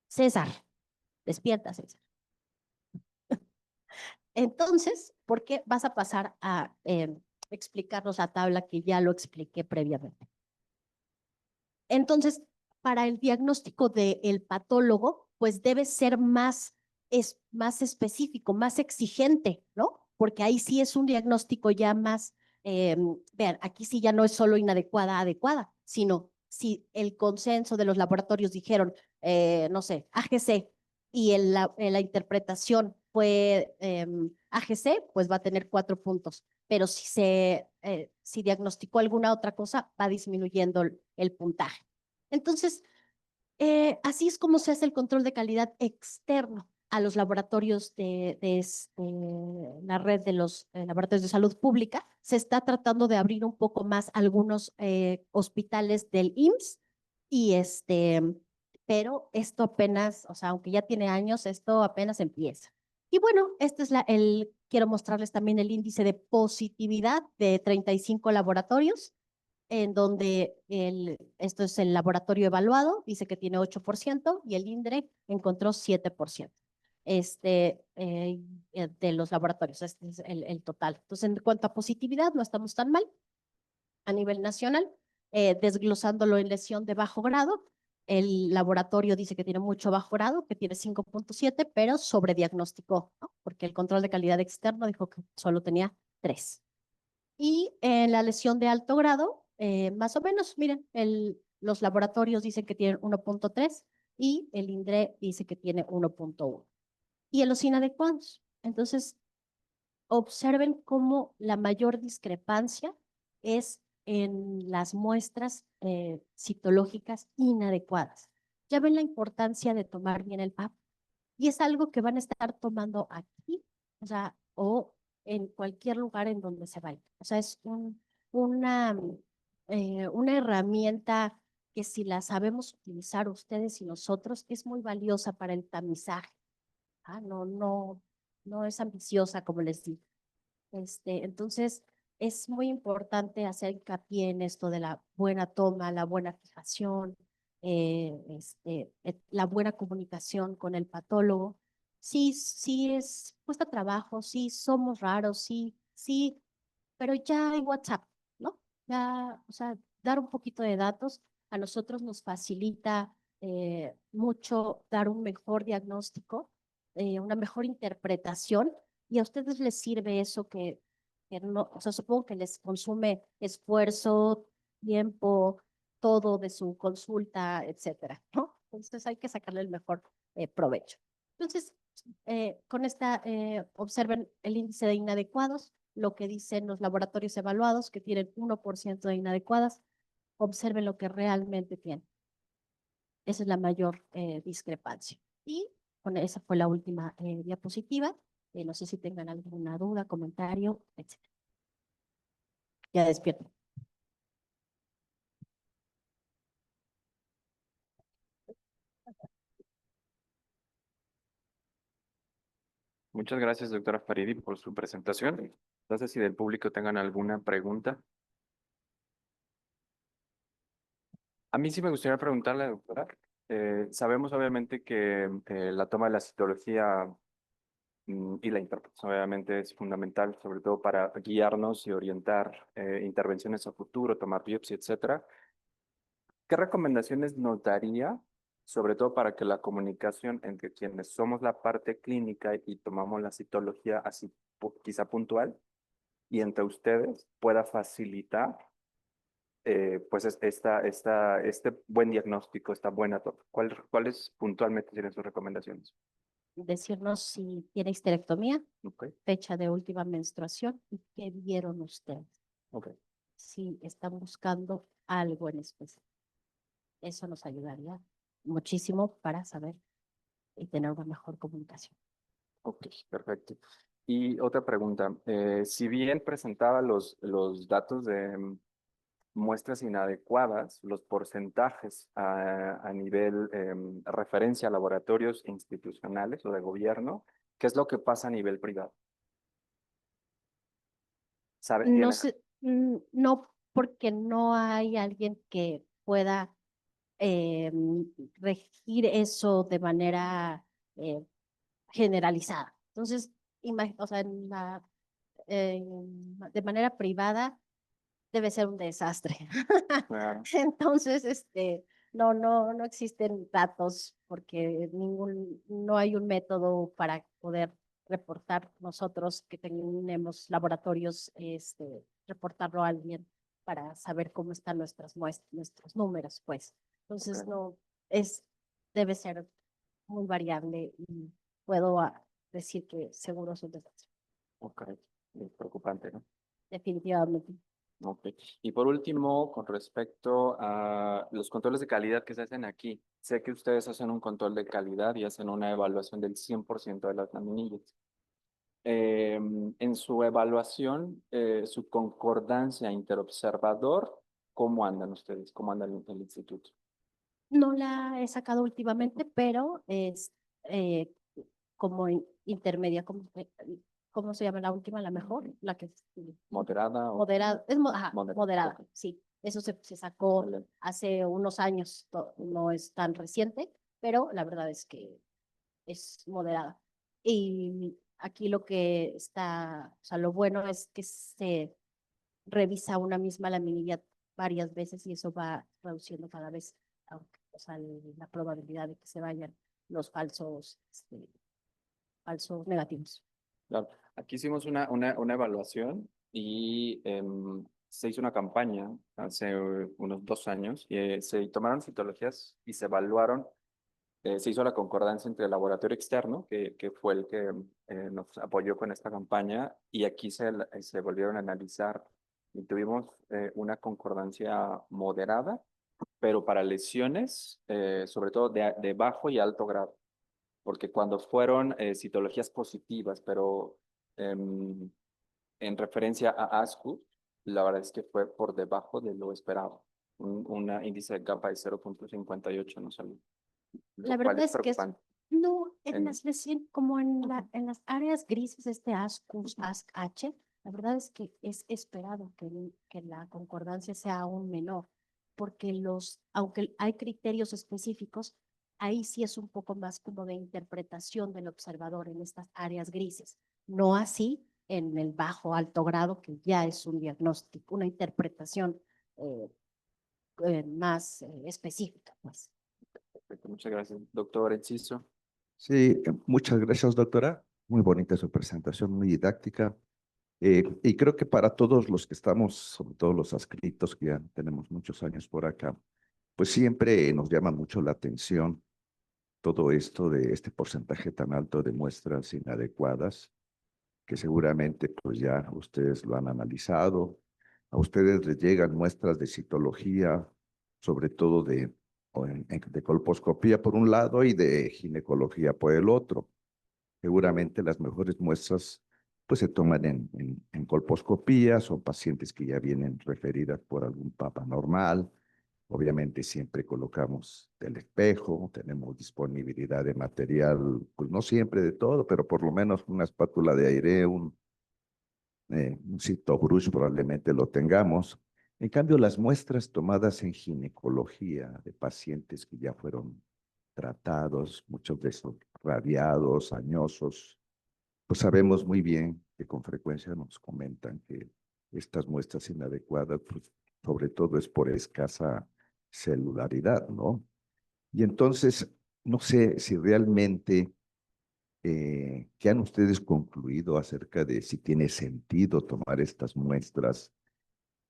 B: César, despierta, César. Entonces, ¿por qué vas a pasar a explicarnos la tabla que ya lo expliqué previamente? Entonces, para el diagnóstico del patólogo, pues debe ser más específico, más exigente, ¿no? Porque ahí sí es un diagnóstico ya más, vean, aquí sí ya no es solo inadecuada, adecuada, sino si el consenso de los laboratorios dijeron, no sé, AGC, y en la interpretación fue AGC, pues va a tener 4 puntos. Pero si diagnosticó alguna otra cosa, va disminuyendo el puntaje. Entonces, así es como se hace el control de calidad externo a los laboratorios de la red de los laboratorios de salud pública. Se está tratando de abrir un poco más algunos hospitales del IMSS pero esto apenas, o sea, aunque ya tiene años, esto apenas empieza. Y bueno, quiero mostrarles también el índice de positividad de 35 laboratorios en donde esto es el laboratorio evaluado, dice que tiene 8% y el INDRE encontró 7%. De los laboratorios, este es el total. Entonces, en cuanto a positividad, no estamos tan mal a nivel nacional. Desglosándolo en lesión de bajo grado, el laboratorio dice que tiene mucho bajo grado, que tiene 5.7, pero sobrediagnosticó, ¿no? Porque el control de calidad externo dijo que solo tenía 3. Y en la lesión de alto grado, más o menos, miren, los laboratorios dicen que tienen 1.3 y el INDRE dice que tiene 1.1. Y en los inadecuados. Entonces, observen cómo la mayor discrepancia es en las muestras citológicas inadecuadas. Ya ven la importancia de tomar bien el PAP. Y es algo que van a estar tomando aquí, o sea, o en cualquier lugar en donde se vaya. O sea, es una herramienta que si la sabemos utilizar ustedes y nosotros, es muy valiosa para el tamizaje. No es ambiciosa, como les digo. Entonces, es muy importante hacer hincapié en esto de la buena toma, la buena fijación, la buena comunicación con el patólogo. Sí, sí cuesta trabajo, sí somos raros, sí, pero ya hay WhatsApp, ¿no? Ya, o sea, dar un poquito de datos a nosotros nos facilita mucho dar un mejor diagnóstico, una mejor interpretación, y a ustedes les sirve eso que no, o sea, supongo que les consume esfuerzo, tiempo, todo de su consulta, etcétera, ¿no? Entonces hay que sacarle el mejor provecho. Entonces, observen el índice de inadecuados, lo que dicen los laboratorios evaluados, que tienen 1% de inadecuadas, observen lo que realmente tienen. Esa es la mayor discrepancia. Y esa fue la última diapositiva. No sé si tengan alguna duda, comentario, etc. Ya despierto.
A: Muchas gracias, doctora Faridi, por su presentación. No sé si del público tengan alguna pregunta. A mí sí me gustaría preguntarle, doctora. Sabemos obviamente que la toma de la citología y la interpretación obviamente es fundamental, sobre todo para guiarnos y orientar intervenciones a futuro, tomar biopsia, etcétera. ¿Qué recomendaciones nos daría, sobre todo para que la comunicación entre quienes somos la parte clínica y tomamos la citología así quizá puntual y entre ustedes pueda facilitar pues este buen diagnóstico, esta buena toma? ¿Cuáles puntualmente tienen sus recomendaciones?
B: Decirnos si tiene histerectomía,
A: Okay,
B: fecha de última menstruación y qué vieron ustedes.
A: okay,
B: Si están buscando algo en especial. Eso nos ayudaría muchísimo para saber y tener una mejor comunicación.
A: ok, perfecto. Y otra pregunta, si bien presentaba los datos de muestras inadecuadas, los porcentajes a nivel referencia a laboratorios institucionales o de gobierno, ¿qué es lo que pasa a nivel privado? ¿Sabe?
B: No
A: ¿Tiene?
B: sé, no porque no hay alguien que pueda eh, regir eso de manera eh, generalizada. Entonces, o sea, de manera privada debe ser un desastre.
A: Claro,
B: Entonces, no existen datos porque no hay un método para poder reportar nosotros que tenemos laboratorios, reportarlo a alguien para saber cómo están nuestras muestras, nuestros números, pues. Entonces,
A: ok.
B: debe ser muy variable y puedo decir que seguro es un desastre,
A: Ok, es preocupante, ¿no?
B: definitivamente.
A: Ok. Y por último, con respecto a los controles de calidad que se hacen aquí, sé que ustedes hacen un control de calidad y hacen una evaluación del 100% de las laminillas. En su evaluación, su concordancia interobservador, ¿cómo andan ustedes? ¿Cómo anda el instituto?
B: No la he sacado últimamente, pero es eh, como intermedia, ¿cómo se llama la última? La mejor, la que es
A: ¿Moderada o
B: moderada, ajá,
A: moderada?
B: moderada,
A: Ok,
B: sí. Eso se sacó
A: excelente.
B: hace unos años, no es tan reciente, pero la verdad es que es moderada. Y aquí lo que está, o sea, lo bueno es que se revisa una misma laminilla varias veces y eso va reduciendo cada vez, o sea, la probabilidad de que se vayan los falsos negativos.
A: Claro. Aquí hicimos una evaluación y se hizo una campaña hace unos 2 años y se tomaron citologías y se evaluaron. Se hizo la concordancia entre el laboratorio externo, que fue el que nos apoyó con esta campaña, y aquí se volvieron a analizar y tuvimos una concordancia moderada, pero para lesiones, sobre todo de bajo y alto grado, porque cuando fueron citologías positivas, pero em, en referencia a ASCU, la verdad es que fue por debajo de lo esperado. Una índice de capa de 0,58 no salió,
B: La
A: lo cual
B: verdad
A: es
B: es que
A: preocupante.
B: no, en
A: En,
B: las lesiones, como en las áreas grises, ASCUS, ASC-H, la verdad es que es esperado que la concordancia sea aún menor, porque aunque hay criterios específicos, ahí sí es un poco más como de interpretación del observador en estas áreas grises, no así en el bajo alto grado, que ya es un diagnóstico, una interpretación eh, más específica, pues.
A: Perfecto, muchas gracias. Doctor Enciso.
C: Sí, muchas gracias, doctora. Muy bonita su presentación, muy didáctica. Y creo que para todos los que estamos, sobre todo los adscritos, que ya tenemos muchos años por acá, pues siempre nos llama mucho la atención todo esto de este porcentaje tan alto de muestras inadecuadas, que seguramente pues ya ustedes lo han analizado. A ustedes les llegan muestras de citología, sobre todo de colposcopía por un lado y de ginecología por el otro. Seguramente las mejores muestras pues se toman en colposcopía, son pacientes que ya vienen referidas por algún papa normal. Obviamente siempre colocamos el espejo, tenemos disponibilidad de material, pues no siempre de todo, pero por lo menos una espátula de aire, un CitoBrush probablemente lo tengamos. En cambio, las muestras tomadas en ginecología de pacientes que ya fueron tratados, muchos de esos radiados, añosos, pues sabemos muy bien que con frecuencia nos comentan que estas muestras inadecuadas, pues sobre todo es por escasa celularidad, ¿no? Y entonces, no sé si realmente, ¿qué han ustedes concluido acerca de si tiene sentido tomar estas muestras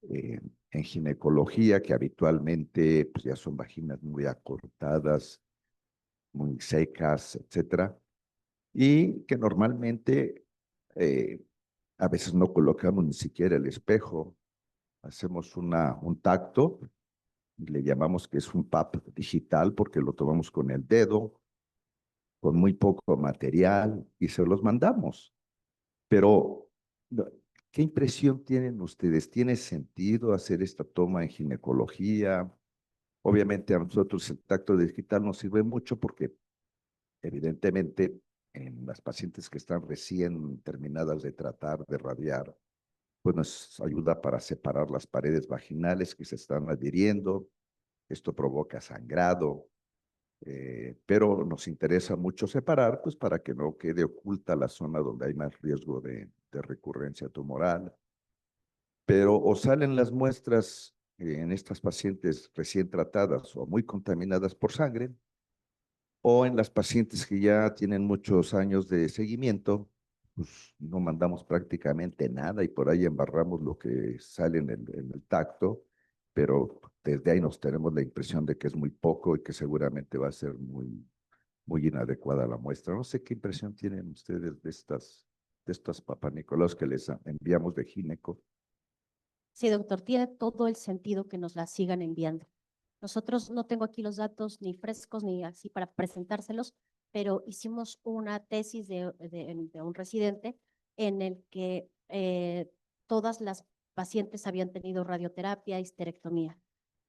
C: en ginecología, que habitualmente pues ya son vaginas muy acortadas, muy secas, etcétera? Y que normalmente eh, a veces no colocamos ni siquiera el espejo, hacemos un tacto, le llamamos que es un PAP digital porque lo tomamos con el dedo, con muy poco material y se los mandamos. Pero, ¿qué impresión tienen ustedes? ¿Tiene sentido hacer esta toma en ginecología? Obviamente a nosotros el tacto digital nos sirve mucho porque evidentemente, en las pacientes que están recién terminadas de tratar, de radiar, pues nos ayuda para separar las paredes vaginales que se están adhiriendo. Esto provoca sangrado, pero nos interesa mucho separar, pues para que no quede oculta la zona donde hay más riesgo de recurrencia tumoral. Pero o salen las muestras en estas pacientes recién tratadas o muy contaminadas por sangre, o en las pacientes que ya tienen muchos años de seguimiento, pues no mandamos prácticamente nada y por ahí embarramos lo que sale en el tacto, pero desde ahí nos tenemos la impresión de que es muy poco y que seguramente va a ser muy, muy inadecuada la muestra. No sé qué impresión tienen ustedes de estas papanicolaos que les enviamos de gineco.
B: Sí, doctor, tiene todo el sentido que nos la sigan enviando. Nosotros no tengo aquí los datos ni frescos ni así para presentárselos, pero hicimos una tesis de un residente en el que todas las pacientes habían tenido radioterapia, histerectomía,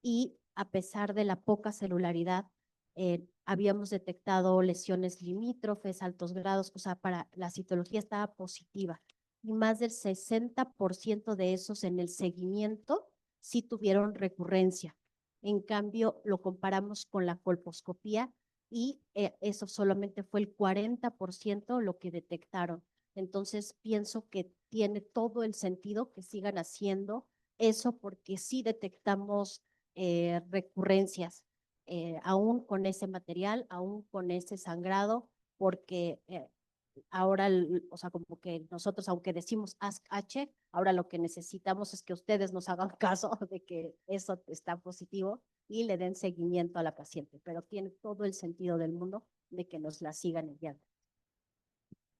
B: y a pesar de la poca celularidad, habíamos detectado lesiones limítrofes, altos grados, o sea, para la citología estaba positiva y más del 60% de esos en el seguimiento sí tuvieron recurrencia. En cambio, lo comparamos con la colposcopía y eso solamente fue el 40% lo que detectaron. Entonces, pienso que tiene todo el sentido que sigan haciendo eso porque sí detectamos recurrencias, aún con ese material, aún con ese sangrado, porque ahora, o sea, como que nosotros, aunque decimos Ask H, ahora lo que necesitamos es que ustedes nos hagan caso de que eso está positivo y le den seguimiento a la paciente, pero tiene todo el sentido del mundo de que nos la sigan enviando.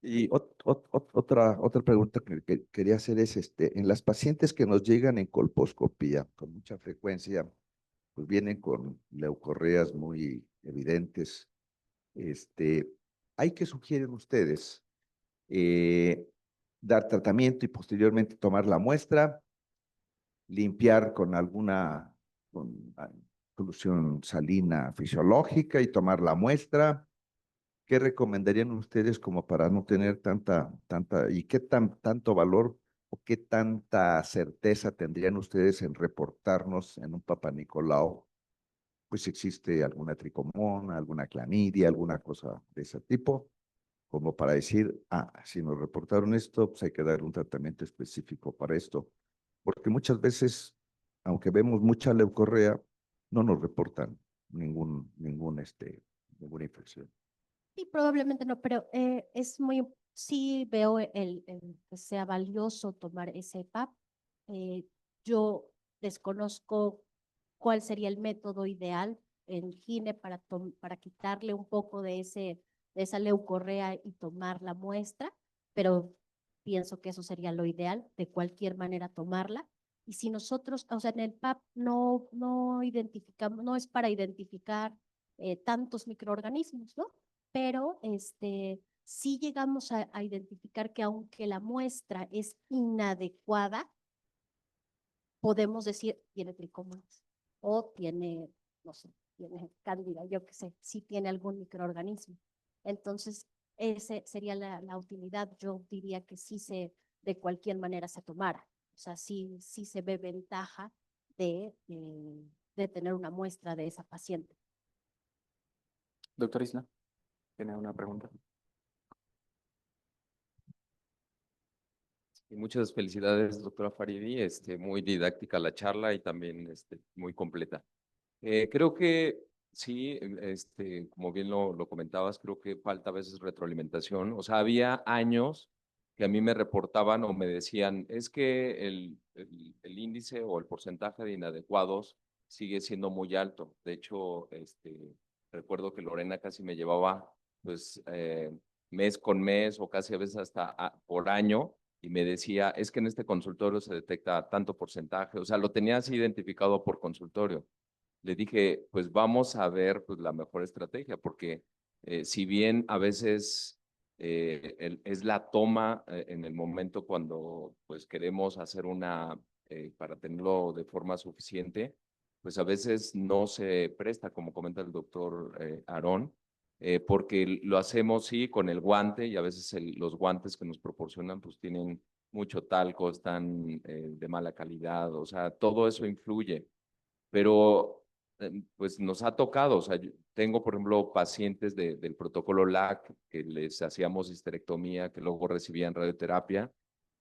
C: Y otra pregunta que quería hacer es, en las pacientes que nos llegan en colposcopía, con mucha frecuencia, pues vienen con leucorreas muy evidentes. ¿Hay que sugieren ustedes dar tratamiento y posteriormente tomar la muestra, limpiar con alguna solución salina fisiológica y tomar la muestra? ¿Qué recomendarían ustedes como para no tener y qué tanto valor o qué tanta certeza tendrían ustedes en reportarnos en un Papa Nicolau? Pues si existe alguna tricomona, alguna clamidia, alguna cosa de ese tipo, como para decir, si nos reportaron esto, pues hay que dar un tratamiento específico para esto. Porque muchas veces, aunque vemos mucha leucorrea, no nos reportan ninguna infección.
B: Sí, probablemente no, pero es muy, sí veo que sea valioso tomar ese PAP. Yo desconozco cuál sería el método ideal en gine para quitarle un poco de esa leucorrea y tomar la muestra, pero pienso que eso sería lo ideal, de cualquier manera tomarla. Y si nosotros, o sea, en el PAP no identificamos, no es para identificar tantos microorganismos, ¿no? Pero sí llegamos a identificar que aunque la muestra es inadecuada, podemos decir tiene tricomas o tiene, no sé, tiene cándida, yo qué sé, si tiene algún microorganismo. Entonces, esa sería la utilidad. Yo diría que sí de cualquier manera se tomara. O sea, sí se ve ventaja de tener una muestra de esa paciente.
A: Doctor Isla, ¿tiene una pregunta?
D: Y muchas felicidades, doctora Faridi. Muy didáctica la charla y también muy completa. Creo que sí, como bien lo comentabas, creo que falta a veces retroalimentación. O sea, había años que a mí me reportaban o me decían, es que el índice o el porcentaje de inadecuados sigue siendo muy alto. De hecho, recuerdo que Lorena casi me llevaba, pues, mes con mes o casi a veces hasta por año y me decía, es que en este consultorio se detecta tanto porcentaje. O sea, lo tenías identificado por consultorio. Le dije, pues vamos a ver pues, la mejor estrategia, porque si bien a veces es la toma en el momento cuando pues queremos hacer para tenerlo de forma suficiente, pues a veces no se presta, como comenta el doctor Aarón, porque lo hacemos sí con el guante y a veces los guantes que nos proporcionan pues tienen mucho talco, están de mala calidad, o sea, todo eso influye, pero pues nos ha tocado, o sea, yo tengo por ejemplo pacientes del protocolo LAC que les hacíamos histerectomía, que luego recibían radioterapia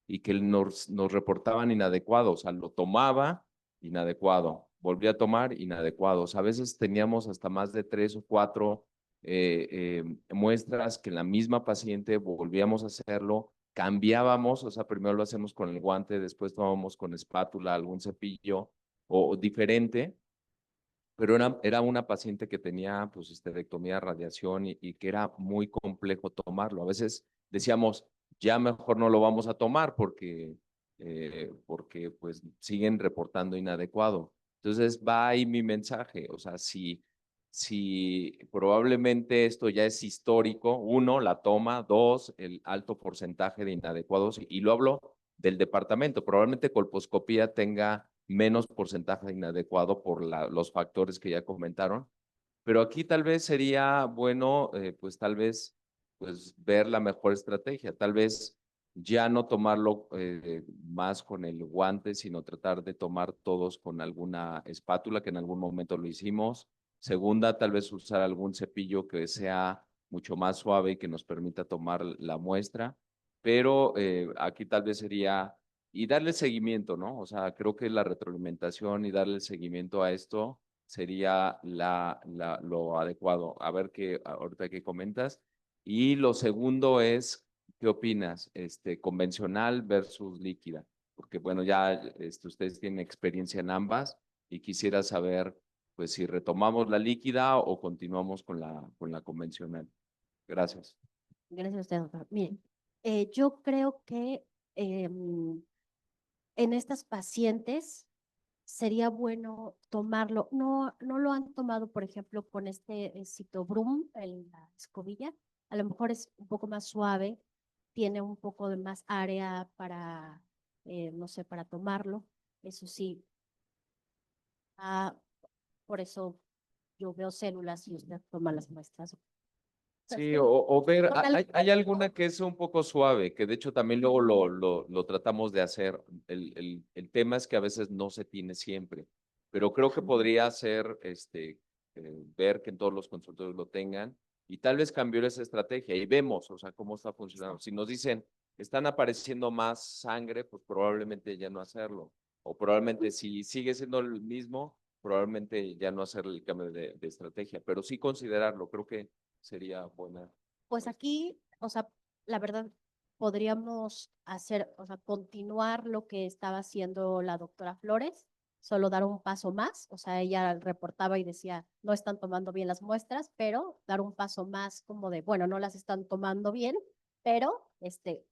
D: y que nos reportaban inadecuados, o sea, lo tomaba inadecuado, volvía a tomar inadecuados. A veces teníamos hasta más de 3 o 4 muestras que en la misma paciente volvíamos a hacerlo, cambiábamos, o sea, primero lo hacemos con el guante, después tomamos con espátula, algún cepillo o diferente, pero era una paciente que tenía pues esterectomía, radiación y que era muy complejo tomarlo. A veces decíamos, ya mejor no lo vamos a tomar porque pues siguen reportando inadecuado. Entonces va ahí mi mensaje, o sea, si probablemente esto ya es histórico, uno, la toma, dos, el alto porcentaje de inadecuados, y lo hablo del departamento, probablemente colposcopía tenga menos porcentaje de inadecuado por los factores que ya comentaron, pero aquí tal vez sería bueno, pues tal vez, pues ver la mejor estrategia, tal vez ya no tomarlo más con el guante, sino tratar de tomar todos con alguna espátula, que en algún momento lo hicimos. Segunda, tal vez usar algún cepillo que sea mucho más suave y que nos permita tomar la muestra, pero aquí tal vez sería, y darle seguimiento, ¿no? O sea, creo que la retroalimentación y darle seguimiento a esto sería lo adecuado. A ver qué ahorita que comentas. Y lo segundo es, ¿qué opinas? Convencional versus líquida. Porque bueno, ya ustedes tienen experiencia en ambas y quisiera saber, pues, si retomamos la líquida o continuamos con la convencional. Gracias.
B: Gracias a usted, doctor. Miren, yo creo que en estas pacientes sería bueno tomarlo. No, no lo han tomado, por ejemplo, con este Citobrum en la escobilla. A lo mejor es un poco más suave, tiene un poco de más área para, no sé, para tomarlo. Eso sí, por eso yo veo células y usted toma las muestras.
D: Sí, o ver,
B: Con algo-
D: hay alguna que es un poco suave, que de hecho también luego lo tratamos de hacer. El tema es que a veces no se tiene siempre, pero creo que podría ser ver que en todos los consultorios lo tengan y tal vez cambiar esa estrategia y vemos, o sea, cómo está funcionando. Si nos dicen, están apareciendo más sangre, pues probablemente ya no hacerlo. O probablemente si sigue siendo el mismo, probablemente ya no hacer el cambio de estrategia, pero sí considerarlo. Creo que sería buena.
B: Pues aquí, o sea, la verdad, podríamos hacer, o sea, continuar lo que estaba haciendo la doctora Flores, solo dar un paso más, o sea, ella reportaba y decía, no están tomando bien las muestras, pero dar un paso más como de, bueno, no las están tomando bien, pero,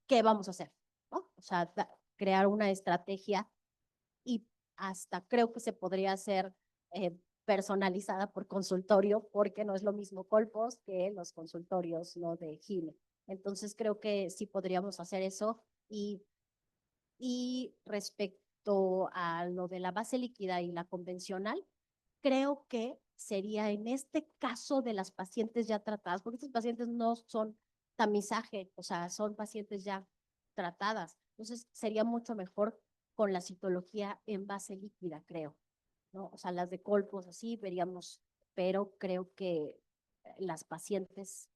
B: ¿qué vamos a hacer? ¿No? O sea, crear una estrategia y hasta creo que se podría hacer personalizada por consultorio, porque no es lo mismo Colpos que los consultorios, ¿no?, de Gine. Entonces creo que sí podríamos hacer eso y respecto a lo de la base líquida y la convencional, creo que sería en este caso de las pacientes ya tratadas, porque estos pacientes no son tamizaje, o sea, son pacientes ya tratadas. Entonces sería mucho mejor con la citología en base líquida, creo, ¿no? O sea, las de Colpos así veríamos, pero creo que las pacientes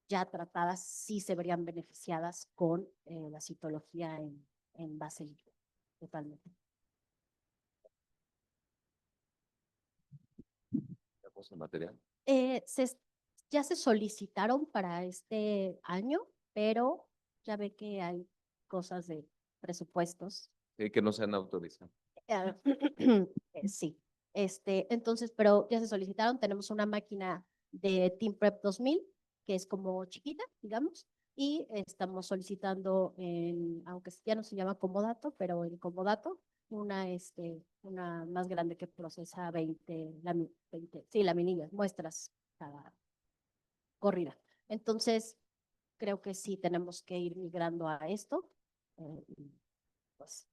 B: ya tratadas sí se verían beneficiadas con la citología en base líquida, totalmente.
D: El material.
B: Eh, se, ya se solicitaron para este año, pero ya ve que hay cosas de presupuestos.
D: Que no sean autorizados.
B: Eh, sí, entonces, pero ya se solicitaron. Tenemos una máquina de Team Prep 2000 que es como chiquita, digamos, y estamos solicitando, aunque ya no se llama Comodato, pero en Comodato, una más grande que procesa 20 sí, laminillas, muestras cada corrida. Entonces, creo que sí tenemos que ir migrando a esto. Pues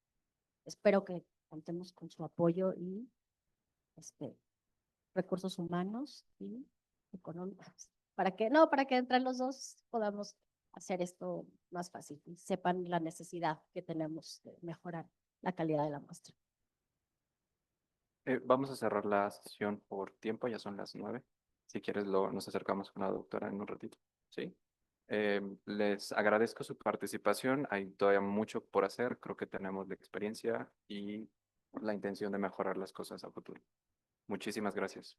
B: espero que contemos con su apoyo y recursos humanos y económicos. Para que entre los dos podamos hacer esto más fácil y sepan la necesidad que tenemos de mejorar la calidad de la muestra.
A: Vamos a cerrar la sesión por tiempo, ya son las 9. Si quieres, nos acercamos con la doctora en un ratito. ¿Sí? Les agradezco su participación. Hay todavía mucho por hacer. Creo que tenemos la experiencia y la intención de mejorar las cosas a futuro. Muchísimas gracias.